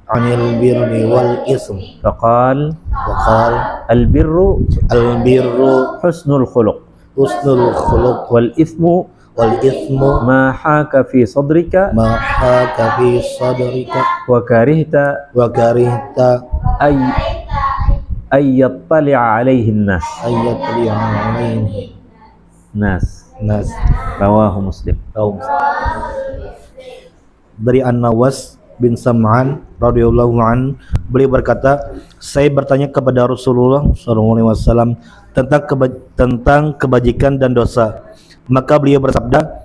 faqala al-birru husnul khuluq wal ismu ma haka fi sadrika wa karihta ay yattali'a alaihi nas rawahu Muslim. Dari An-Nawas bin Sam'an radhiyallahu an, beliau berkata, saya bertanya kepada Rasulullah SAW tentang kebajikan dan dosa. Maka beliau bersabda,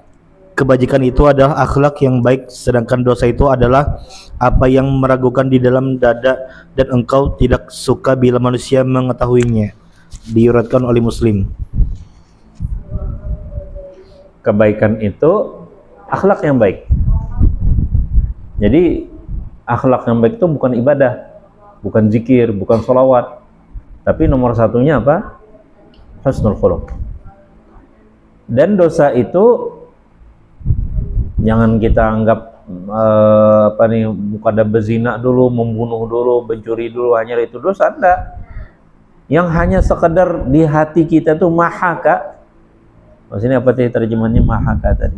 kebajikan itu adalah akhlak yang baik, sedangkan dosa itu adalah apa yang meragukan di dalam dada dan engkau tidak suka bila manusia mengetahuinya. Diriwayatkan oleh Muslim. Kebaikan itu akhlak yang baik. Jadi akhlak yang baik itu bukan ibadah, bukan zikir, bukan sholawat, tapi nomor satunya apa? Husnul khuluq. Dan dosa itu jangan kita anggap bukan ada bezina dulu, membunuh dulu, mencuri dulu, hanya itu dosa. Enggak. Yang hanya sekedar di hati kita tuh mahaka. Maksudnya apa tadi terjemahannya mahaka tadi?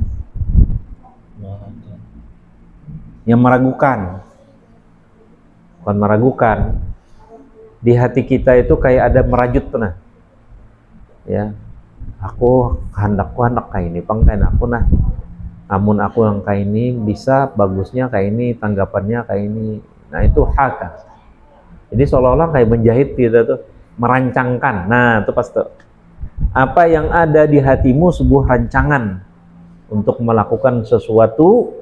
Yang meragukan. Bukan meragukan. Di hati kita itu kayak ada merajut tuh nah. Ya. Aku hendak kayak ini, pangkain aku nah. Namun aku yang kayak ini bisa bagusnya kayak ini, tanggapannya kayak ini. Nah itu haka. Jadi seolah-olah kayak menjahit kita tuh, merancangkan. Nah itu pas tuh. Apa yang ada di hatimu sebuah rancangan untuk melakukan sesuatu,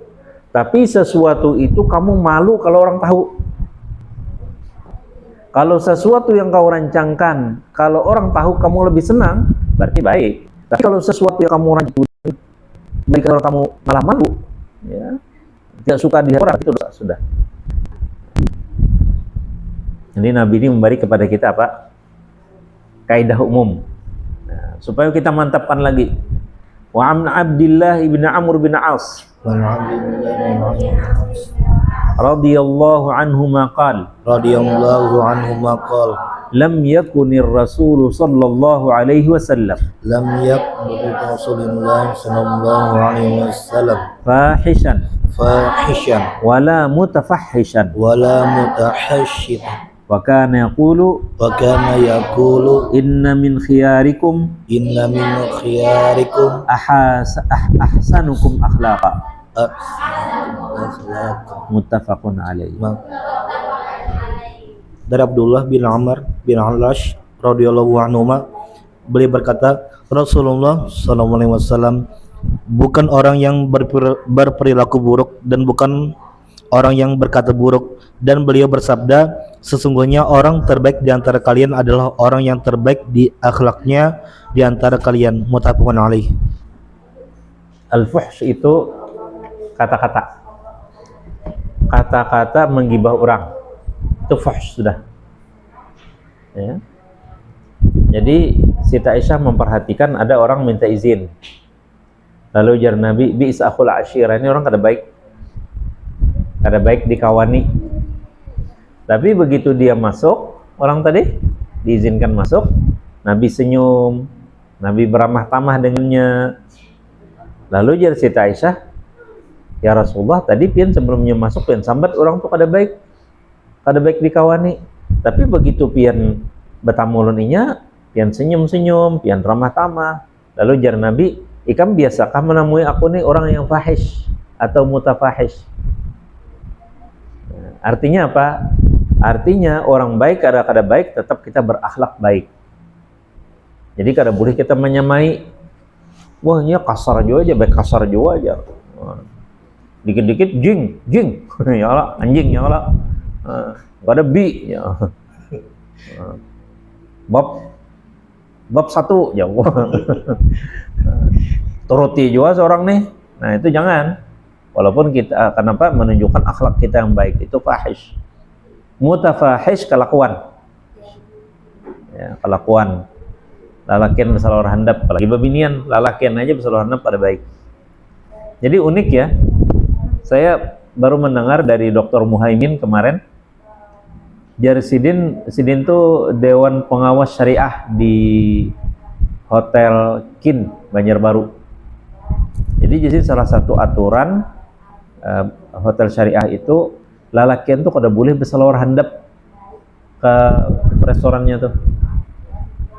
tapi sesuatu itu kamu malu kalau orang tahu. Kalau sesuatu yang kau rancangkan, kalau orang tahu kamu lebih senang, berarti baik. Tapi kalau sesuatu yang kamu rancangkan, baik kalau kamu malah malu, ya, tidak suka dilihat orang, itu dosa sudah. Jadi Nabi ini memberi kepada kita apa? Kaidah umum. Nah, supaya kita mantapkan lagi. Wa an Abdillah ibn Amr bin As radhiyallahu anhuma qala lam yakunir rasul sallallahu alaihi wasallam fahishan wala mutafahhishan wa kana yaqulu inna min khiyarikum ahsanukum akhlaqa muttafaqun alaihi. Dari Abdullah bin Amr bin Al-Ash radhiyallahu anhuma, beliau berkata, Rasulullah SAW bukan orang yang berperilaku buruk dan bukan orang yang berkata buruk, dan beliau bersabda, sesungguhnya orang terbaik di antara kalian adalah orang yang terbaik di akhlaknya di antara kalian. Muttafaqun alaih. Al-fuhsh itu kata-kata menggibah orang, itu fuhsh sudah, ya. Jadi Siti Aisyah memperhatikan ada orang minta izin, lalu ujar Nabi, bi'sa akhul ashirah, ini orang kada baik dikawani. Tapi begitu dia masuk, orang tadi diizinkan masuk, Nabi senyum, Nabi beramah tamah dengannya. Lalu ujar Siti Aisyah, ya Rasulullah, tadi pian sebelumnya masuk pian sambat orang tuh kada baik dikawani. Tapi begitu pian betamuluninya, pian senyum-senyum, pian ramah tamah. Lalu jar Nabi, ikam biasakah menemui aku nih orang yang fahish atau mutafahish? Artinya apa? Artinya orang baik kada baik, tetap kita berakhlak baik. Jadi kada boleh kita menyamai, wah ini kasar juga aja, baik kasar juga aja. Dikit-dikit jing, ya Allah, anjing ya Allah. Gak ada bi, ya. Bab satu, ya Allah. Turuti juga seorang nih. Nah itu jangan. Walaupun kita, kenapa menunjukkan akhlak kita yang baik itu fahish. Mutafahish kelakuan. Ya, kelakuan. Lalakian bersalah handap, apalagi babinian, lalakian aja bersalah handap pada baik. Jadi unik ya. Saya baru mendengar dari Dr. Muhaimin kemarin, jar Sidin tuh Dewan Pengawas Syariah di Hotel Kin Banjarbaru. Jadi salah satu aturan hotel syariah itu lalakian tuh kada boleh bersalawar handap ke restorannya tuh.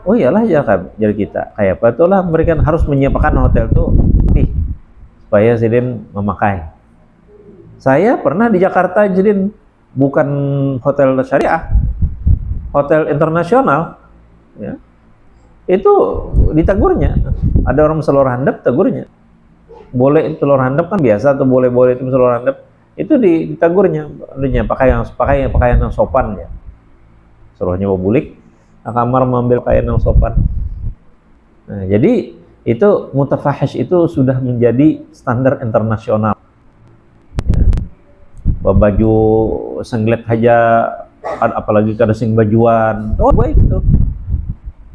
Oh iyalah ya kan, jadi kita kayak apa tuh lah, mereka harus menyiapkan hotel tuh nih supaya Sidin memakai. Saya pernah di Jakarta, jadi bukan hotel syariah, hotel internasional, ya. Itu ditagurnya, ada orang bersalawar handap, tagurnya. Boleh telur handap kan biasa, atau boleh itu telur handap, itu ditagurnya, pakaian yang sopan ya. Suruhnya bawa bulik, kamar mengambil pakaian yang sopan. Nah, jadi itu mutafahish itu sudah menjadi standar internasional. baju singlet aja, apalagi kada sing bajuan, oh baik tuh.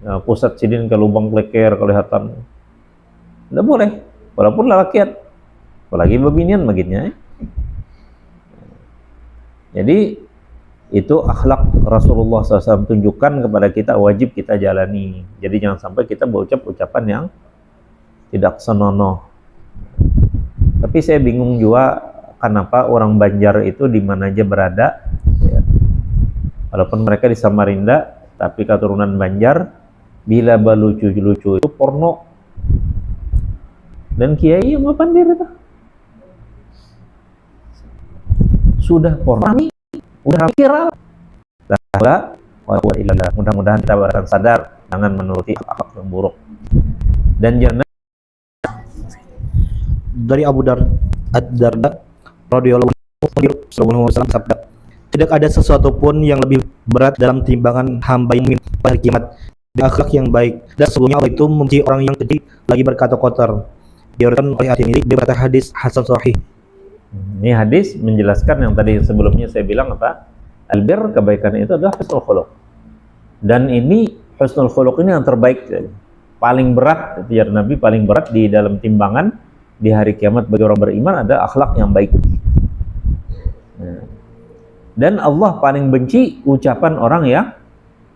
Nah, pusat sidin ke lubang kleker kelihatan, tidak boleh, walaupun lelakian, apalagi babinian begitu. Jadi itu akhlak Rasulullah SAW tunjukkan kepada kita, wajib kita jalani. Jadi jangan sampai kita berucap ucapan yang tidak senonoh. Tapi saya bingung juga kenapa orang Banjar itu di mana aja berada, ya. Walaupun mereka di Samarinda, tapi keturunan Banjar, bila lucu-lucu itu porno. Dan kiai yang pandir itu sudah porno, udah viral. Mudah-mudahan kita akan sadar jangan menuruti akhlak yang buruk. Dan jangan Dari Abu Darda radhiyallahu anhu sabda, tidak ada sesuatu pun yang lebih berat dalam timbangan hamba yang pada kiamat dan akhlak yang baik, dan sesungguhnya Allah itu membenci orang yang keji lagi berkata kotor. Diriwayatkan oleh At-Tirmidzi berkata hadis hasan sahih. Ini hadis menjelaskan yang tadi sebelumnya saya bilang apa? Albir, kebaikan itu adalah husnul khuluq. Dan ini husnul khuluq ini yang terbaik, paling berat, ya Nabi, paling berat di dalam timbangan di hari kiamat bagi orang beriman ada akhlak yang baik. Dan Allah paling benci ucapan orang yang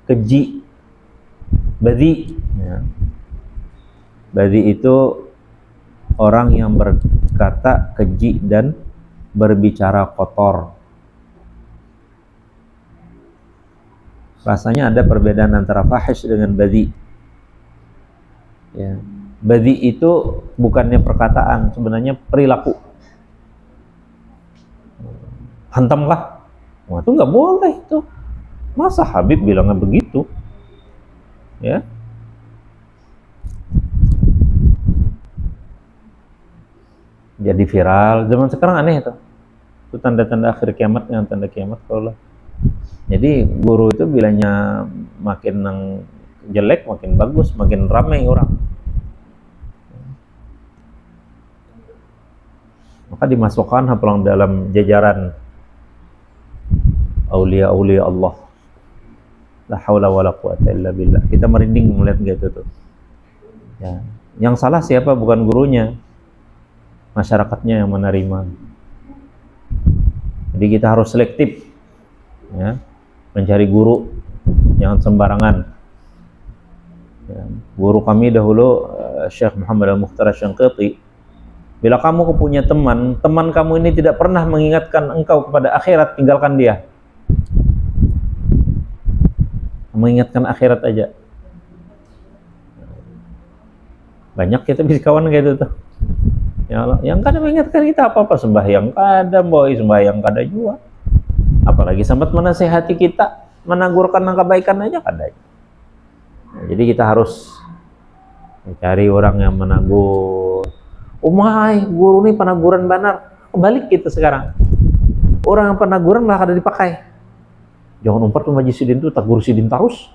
keji, badhi. Badhi itu orang yang berkata keji dan berbicara kotor. Rasanya ada perbedaan antara fahish dengan badhi. Ya. Badhi itu bukannya perkataan, sebenarnya perilaku. Hantamlah. Wah, itu nggak boleh itu. Masa Habib bilangnya begitu? Ya. Jadi viral. Zaman sekarang aneh itu. Itu tanda-tanda akhir kiamat yang tanda kiamat kalau lah. Jadi guru itu bilangnya makin jelek, makin bagus, makin ramai orang. Maka dimasukkan hafalan dalam jajaran aulia-aulia Allah. La haula wala quwata illa billah. Kita merinding melihat gitu tuh. Ya. Yang salah siapa? Bukan gurunya. Masyarakatnya yang menerima. Jadi kita harus selektif. Ya. Mencari guru, jangan sembarangan. Ya. Guru kami dahulu Syekh Muhammad Al-Mukhtar Asy-Syanqiti, bila kamu punya teman, teman kamu ini tidak pernah mengingatkan engkau kepada akhirat, tinggalkan dia. Mengingatkan akhirat aja. Banyak kita bisa kawan kayak itu tuh. Ya Allah, yang kadang mengingatkan kita apa-apa, sembahyang kadang, boy, sembahyang kadang juga. Apalagi sempat menasehati kita, menagurkan kebaikan aja kadang. Nah, jadi kita harus mencari orang yang menagur. Umay, guru ini penaguran benar. Kebalik kita sekarang. Orang yang penaguran malah kada dipakai. Jangan umpat majlis sidin itu tagur sidin terus.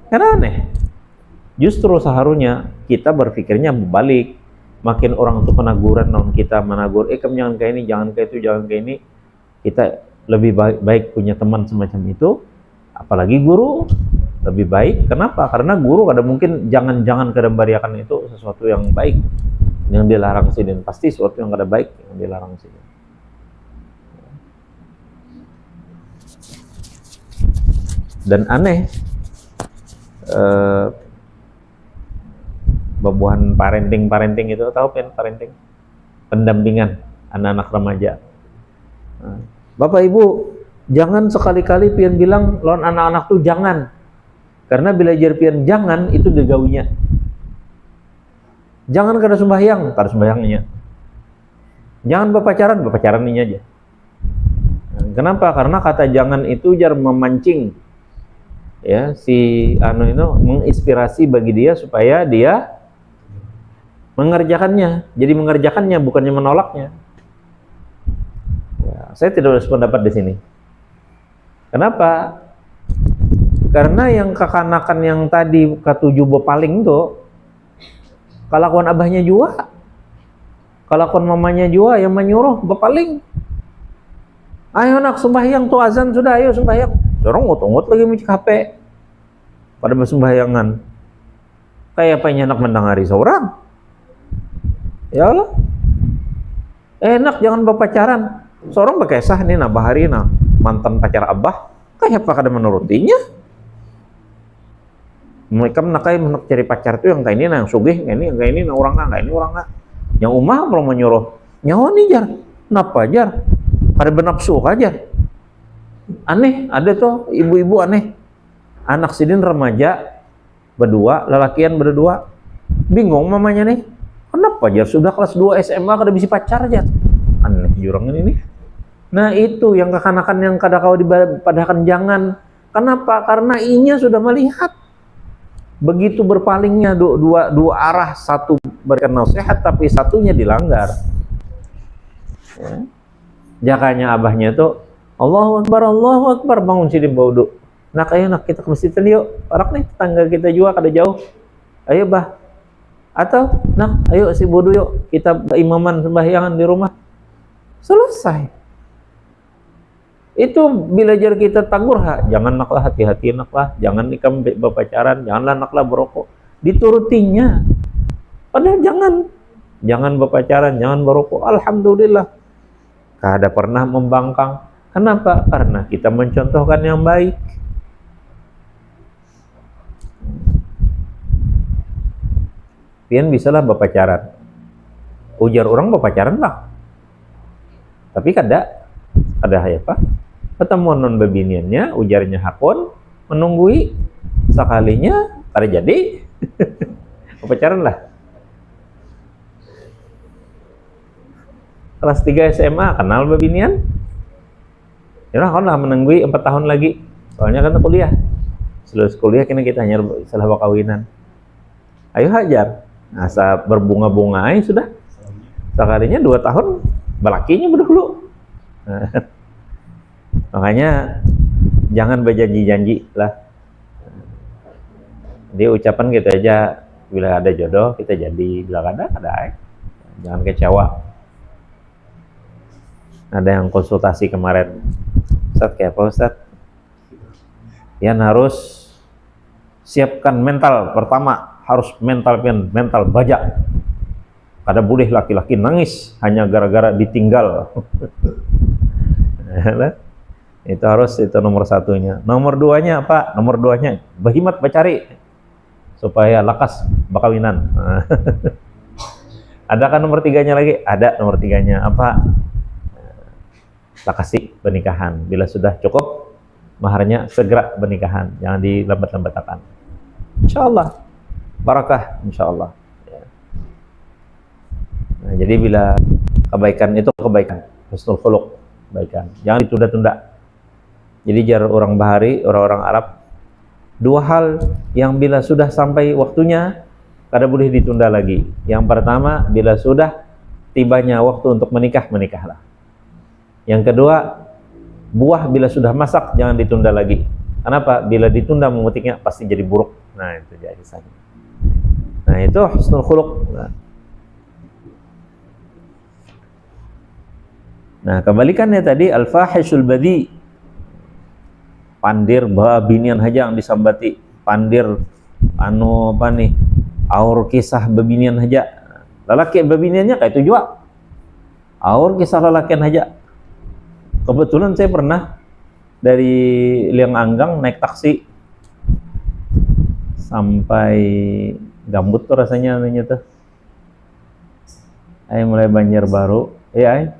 Karena aneh. Justru seharusnya kita berpikirnya berbalik. Makin orang itu penaguran, non kita menagur, kamu jangan kayak ini, jangan kayak itu, jangan kayak ini. Kita lebih baik punya teman semacam itu. Apalagi guru lebih baik. Kenapa? Karena guru ada mungkin jangan kedembariakan itu sesuatu yang baik yang dilarang sidin. Pasti sesuatu yang kada baik yang dilarang sidin. Dan aneh, babuhan parenting itu, tahu kan parenting? Pendampingan anak-anak remaja. Bapak Ibu, jangan sekali-kali pian bilang lawan anak-anak tuh jangan. Karena bila jar pian jangan itu digawinya. Jangan kada sembahyang sembahyangnya. Jangan berpacaran ini aja. Kenapa? Karena kata jangan itu jar memancing ya si itu menginspirasi bagi dia supaya dia mengerjakannya. Jadi mengerjakannya bukannya menolaknya. Ya, saya tidak berpendapat di sini. Kenapa? Karena yang kekanakan yang tadi ketujuh bepaling itu kelakuan abahnya juga. Kalau kon mamanya jua yang menyuruh berpaling. Ayo nak sembahyang tuh azan sudah, ayo sembahyang. Dorong ngut-ngut lagi mencik HP. Pada bersembahyangan. Kayak apa enak mendengari seorang. Ya Allah. Enak jangan berpacaran. Seorang berkisah nih nah bahari nah mantan pacar abah. Kayak apa kada menurutinya? Mereka menakai cari pacar tuh yang kayak ini nah yang sugih, yang kayak ini nah orang nah, kayak ini orang nah. Yang umah belum menyuruh. Nyawa nih jar. Kenapa jar? Kada bernafsu aja. Aneh, ada tuh ibu-ibu aneh. Anak sidin remaja berdua, lelakian berdua. Bingung mamanya nih. Kenapa jar sudah kelas 2 SMA kada bisa pacar aja? Aneh jurang ini. Nah itu yang kekanakan yang kada kau dipadakan jangan. Kenapa? Karena inya sudah melihat. Begitu berpalingnya dua arah, satu berikan nasihat tapi satunya dilanggar. Ya. Jakanya abahnya tuh Allahu Akbar bangun sidin baudu. Nak ayo nak kita ke masjid yuk. Parak nih tetangga kita juga kada jauh. Ayo bah. Atau nak ayo si bodoh yuk kita imaman sembahyangan di rumah. Selesai. Itu bila jar kita tagur jangan naklah hati-hati naklah, jangan nikam berpacaran, janganlah naklah berokok. Diturutinya. Padahal jangan berpacaran, jangan berokok. Alhamdulillah. Kada pernah membangkang. Kenapa? Karena kita mencontohkan yang baik. Pian bisalah berpacaran. Ujar orang berpacaran lah. Tapi kada apa? Pertemuan non bebiniannya, ujarnya hakon, menunggui sekalinya kada jadi. Berpacaran lah. Kelas 3 SMA kenal bebinian. Ya lah menunggui 4 tahun lagi. Soalnya kan kuliah. Selesai kuliah kini kita hanya salah kawinan. Ayo hajar. Asa berbunga-bunga aja sudah. Sekalinya 2 tahun belakinya berdulu. Makanya jangan berjanji-janji lah. Dia ucapan gitu aja, bila ada jodoh kita jadi, bila ada. Jangan kecewa. Ada yang konsultasi kemarin, Ustaz kayak apa Ustaz? Yang harus siapkan mental. Pertama harus mental baja. Kada boleh laki-laki nangis hanya gara-gara ditinggal. Itu harus, itu nomor satunya. Nomor 2-nya apa? Nomor 2-nya berhimat bercari supaya lakas bakawinan. Adakah nomor 3-nya lagi? Ada nomor 3-nya apa? Lakasi pernikahan. Bila sudah cukup maharnya segera pernikahan, jangan dilambat-lambatkan. Insyaallah barakah insyaallah. Nah, jadi bila kebaikan itu kebaikan, husnul khuluq, kebaikan. Jangan ditunda-tunda. Jadi jar orang bahari, orang-orang Arab, 2 hal yang bila sudah sampai waktunya kada boleh ditunda lagi. Yang pertama, bila sudah tibanya waktu untuk menikah, menikahlah. Yang kedua, buah bila sudah masak jangan ditunda lagi. Kenapa? Bila ditunda memetiknya pasti jadi buruk. Nah, itu jadi sana. Nah, itu husnul khuluq. Nah, kebalikannya tadi al-fahishul badi. Pandir babinian haja yang disambati. Pandir apa nih? Aur kisah babinian haja. Lelaki babiniannya kayak itu juga. Aur kisah lelakian haja. Kebetulan saya pernah dari Liang Anggang naik taksi sampai Gambut tuh rasanya namanya tuh. Mulai Banjarbaru, iya.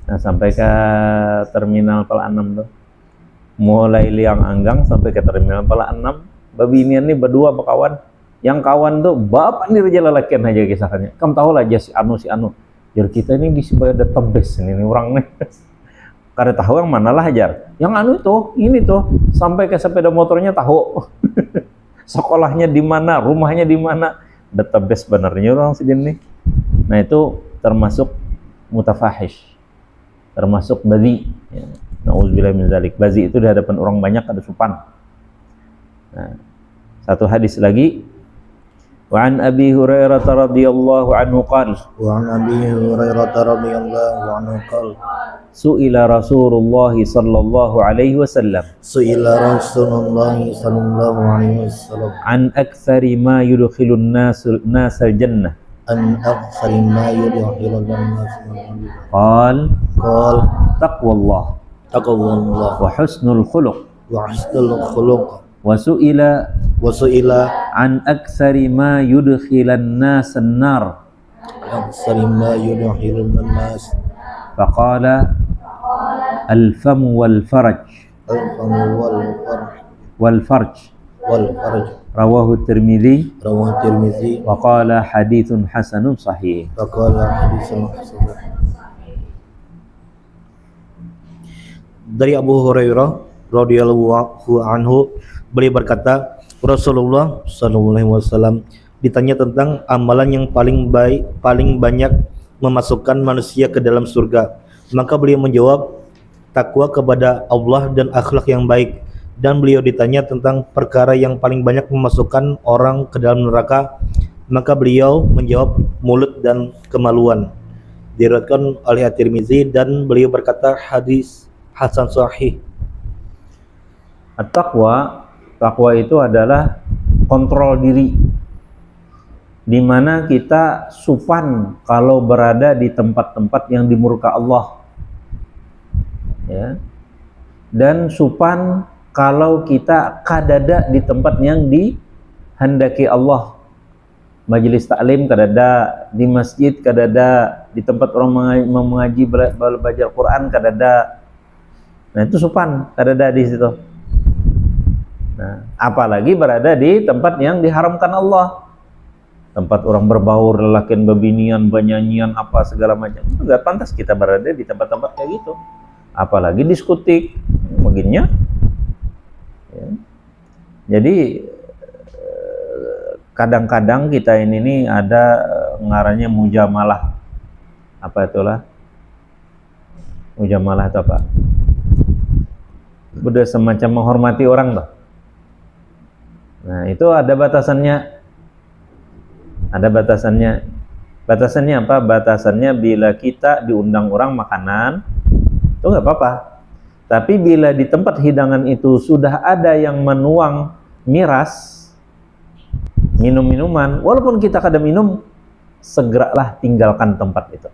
Nah, sampai ke Terminal Pala 6 tuh. Mulai Liang Anggang sampai ke Terminal Pala 6, babinian nih berdua berkawan. Yang kawan tuh bapak nih raja lelakian aja kisahnya. Kamu tahu lah aja si Anu. Jadi kita ini bisa bayar data base ini orang nih. Kada tahu yang mana lah ajar. Yang anu itu, ini tuh sampai ke sepeda motornya tahu. Sekolahnya di mana, rumahnya di mana. Database benernya orang segini. Nah, itu termasuk mutafahish. Termasuk badi. Ya. Nauzubillah min dzalik. Bazi itu di hadapan orang banyak ada sopan. Nah, satu hadis lagi, Wa an Abi Hurairah radhiyallahu anhu qala وعن أبي هريرة رضي الله عنه قال su'ila Rasulullah sallallahu alaihi wasallam سئل رسول الله صلى الله عليه وسلم an aktsari ma yudkhilun nasal jannah عن أكثر ما يدخل الناس qal قال taqwallah تقوى الله wa husnul khuluq وحسن الخلق wa su'ila وسئل an aktsari ma yudkhilan nasan nar أكثر ما يدخل الناس faqala al-fam wal faraj الفم والفرج والفرج rawahu Tirmidzi رواه الترمذي wa qala haditsun hasanun sahih. فقال حديث حسن. Dari Abu Hurairah radhiyallahu anhu, beliau berkata, Rasulullah sallallahu alaihi wasallam ditanya tentang amalan yang paling baik, paling banyak memasukkan manusia ke dalam surga. Maka beliau menjawab, takwa kepada Allah dan akhlak yang baik. Dan beliau ditanya tentang perkara yang paling banyak memasukkan orang ke dalam neraka. Maka beliau menjawab, mulut dan kemaluan. Diriwayatkan oleh At-Tirmizi dan beliau berkata, hadis hasan sahih. Takwa itu adalah kontrol diri, di mana kita sopan kalau berada di tempat-tempat yang dimurka Allah, ya, dan sopan kalau kita kadada di tempat yang dihendaki Allah. Majelis taklim kadada, di masjid kadada, di tempat orang mengaji belajar Quran kadada. Nah itu sopan kadada di situ. Nah, apalagi berada di tempat yang diharamkan Allah, tempat orang berbaur, lelakian, bebinian, banyanyian, apa segala macam. Itu gak pantas kita berada di tempat-tempat kayak gitu. Apalagi diskotik, begininya. Ya. Jadi kadang-kadang kita ini ada ngaranya mujamalah. Apa itulah? Mujamalah itu apa? Udah semacam menghormati orang tuh. Nah, itu ada batasannya. Ada batasannya. Batasannya apa? Batasannya bila kita diundang orang makanan, itu nggak apa-apa. Tapi bila di tempat hidangan itu sudah ada yang menuang miras, minum-minuman, walaupun kita kada minum, segeralah tinggalkan tempat itu.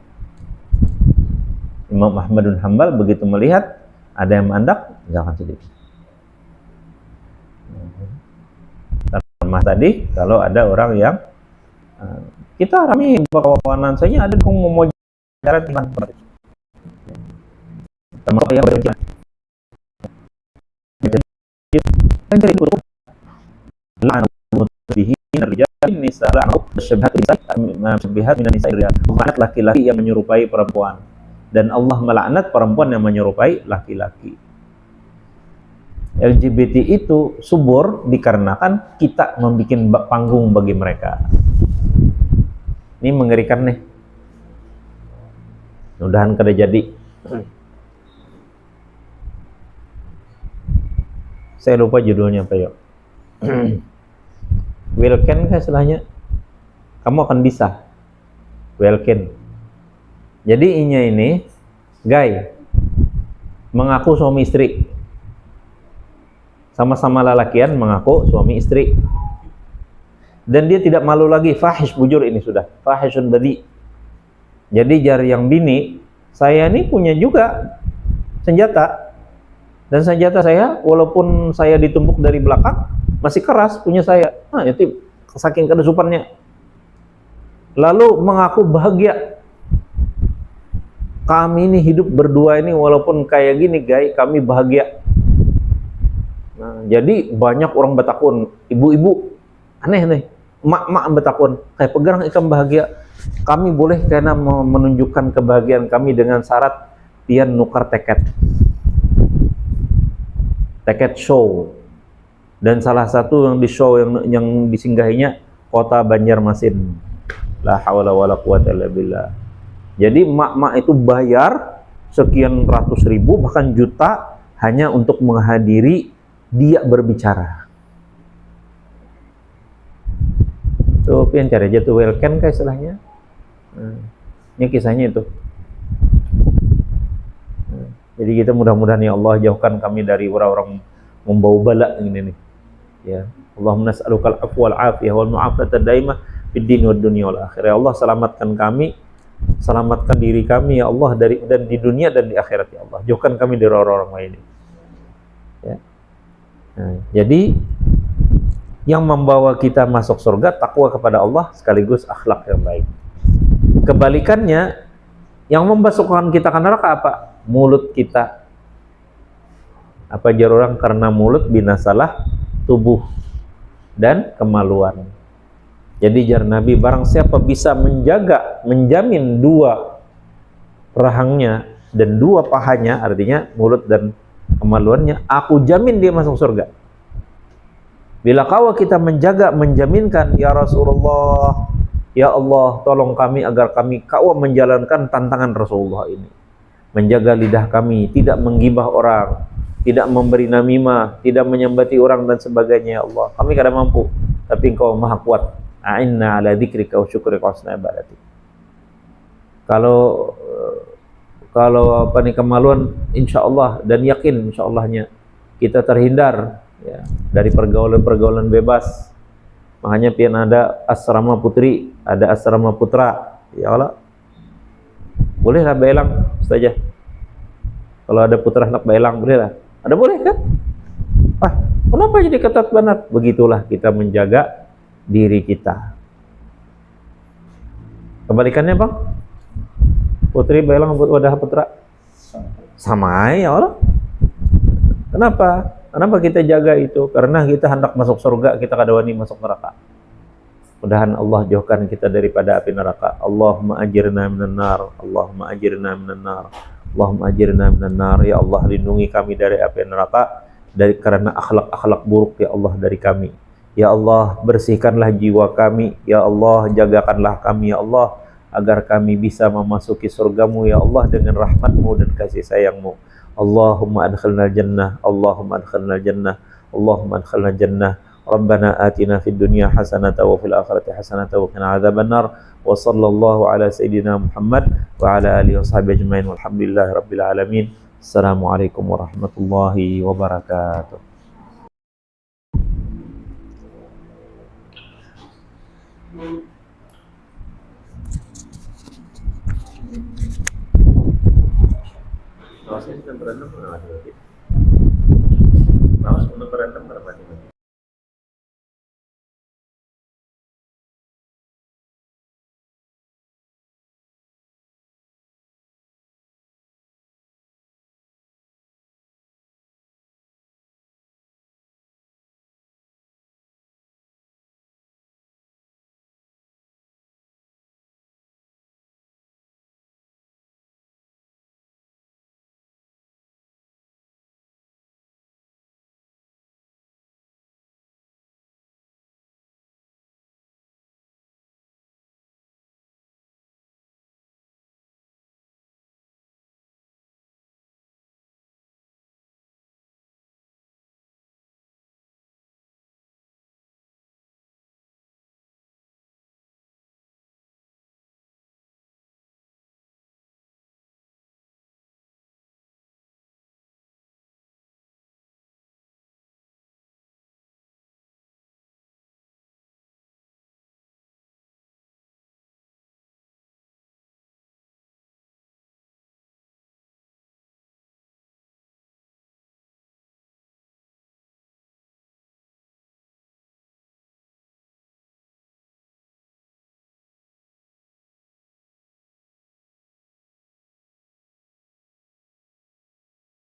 Imam Ahmad bin Hanbal begitu melihat ada yang menandak, jangan sedikit. Termah tadi kalau ada orang yang kita rame kawanan saya ada kong mau jalan di mana termasuk yang berbicara laki-laki yang menyerupai perempuan, dan Allah melaknat perempuan yang menyerupai laki-laki. LGBT itu subur dikarenakan kita membuat panggung bagi mereka. Ini mengerikan nih. Mudahan kada jadi. Saya lupa judulnya apa ya. Will can kah istilahnya? Kamu akan bisa. Will can. Jadi ini guy mengaku suami istri. Sama-sama lelakian mengaku suami istri. Dan dia tidak malu lagi, fahish bujur ini sudah. Fahishun badi. Jadi jari yang bini, saya ini punya juga senjata. Dan senjata saya, walaupun saya ditumbuk dari belakang, masih keras punya saya. Nah, itu saking kedesupannya. Lalu mengaku bahagia. Kami ini hidup berdua ini, walaupun kayak gini, guys, kami bahagia. Nah, jadi banyak orang betakun, ibu-ibu, aneh nih, emak-emak betakun, kayak pegang ikan bahagia. Kami boleh karena menunjukkan kebahagiaan kami dengan syarat pian nukar teket show. Dan salah satu yang di show yang disinggahinya kota Banjarmasin. La haula wala quwata illa billah. Jadi emak-emak itu bayar sekian ratus ribu bahkan juta hanya untuk menghadiri dia berbicara. Tuh pian cari aja tuh welken kayak istilahnya. Ini kisahnya itu. Jadi kita mudah-mudahan ya Allah jauhkan kami dari orang-orang membawa bala ini nih. Ya, Allahumma nas'alukal afwa wal afiyah wal mu'afata daimah fid din wad dunya wal akhirah. Ya Allah selamatkan kami, selamatkan diri kami ya Allah dari dan di dunia dan di akhirat ya Allah. Jauhkan kami dari orang-orang lain. Ya. Nah, jadi yang membawa kita masuk surga takwa kepada Allah sekaligus akhlak yang baik. Kebalikannya, yang memasukkan kita ke neraka apa? Mulut kita. Apa jar orang karena mulut binasalah tubuh dan kemaluan. Jadi jar Nabi, barang siapa bisa menjamin dua rahangnya dan dua pahanya, artinya mulut dan kemaluannya, aku jamin dia masuk surga. Bila kau kita menjaminkan, ya Rasulullah, ya Allah, tolong kami agar kau menjalankan tantangan Rasulullah ini. Menjaga lidah kami, tidak menggibah orang, tidak memberi namimah, tidak menyembati orang dan sebagainya ya Allah. Kami kadang mampu, tapi Engkau Maha Kuat. A'inna ala dzikrika wa syukrika wa husni ibadatik. Kalau apa nih kemaluan, insyaallah dan yakin insyaallah-nya kita terhindar ya dari pergaulan-pergaulan bebas. Makanya pian ada asrama putri, ada asrama putra. Ya Allah. Bolehlah belang saja. Kalau ada putra anak belang bolehlah. Ada boleh kan? Kenapa jadi ketat banget? Begitulah kita menjaga diri kita. Kebalikannya Bang? Putri belang wadah putra. Sama ya Allah. Kenapa? Kenapa kita jaga itu? Karena kita hendak masuk surga, kita kada wani masuk neraka. Mudahan Allah jauhkan kita daripada api neraka. Allahumma ajirna minan nar. Allahumma ajirna minan nar. Allahumma ajirna minan nar. Ya Allah, lindungi kami dari api neraka karena akhlak-akhlak buruk ya Allah dari kami. Ya Allah, bersihkanlah jiwa kami. Ya Allah, jagakanlah kami ya Allah agar kami bisa memasuki surgamu ya Allah dengan rahmatmu dan kasih sayangmu. Allahumma adkhilna jannah. Allahumma adkhilna jannah. Allahumma adkhilna jannah. Rabbana atina fid dunya hasanatan wa fil akhirati hasanatan wa qina adzabannar. Wa sallallahu ala sayyidina Muhammad wa ala alihi washabihi ajmain walhamdulillahi rabbil alamin. Assalamualaikum warahmatullahi wabarakatuh. Proses dan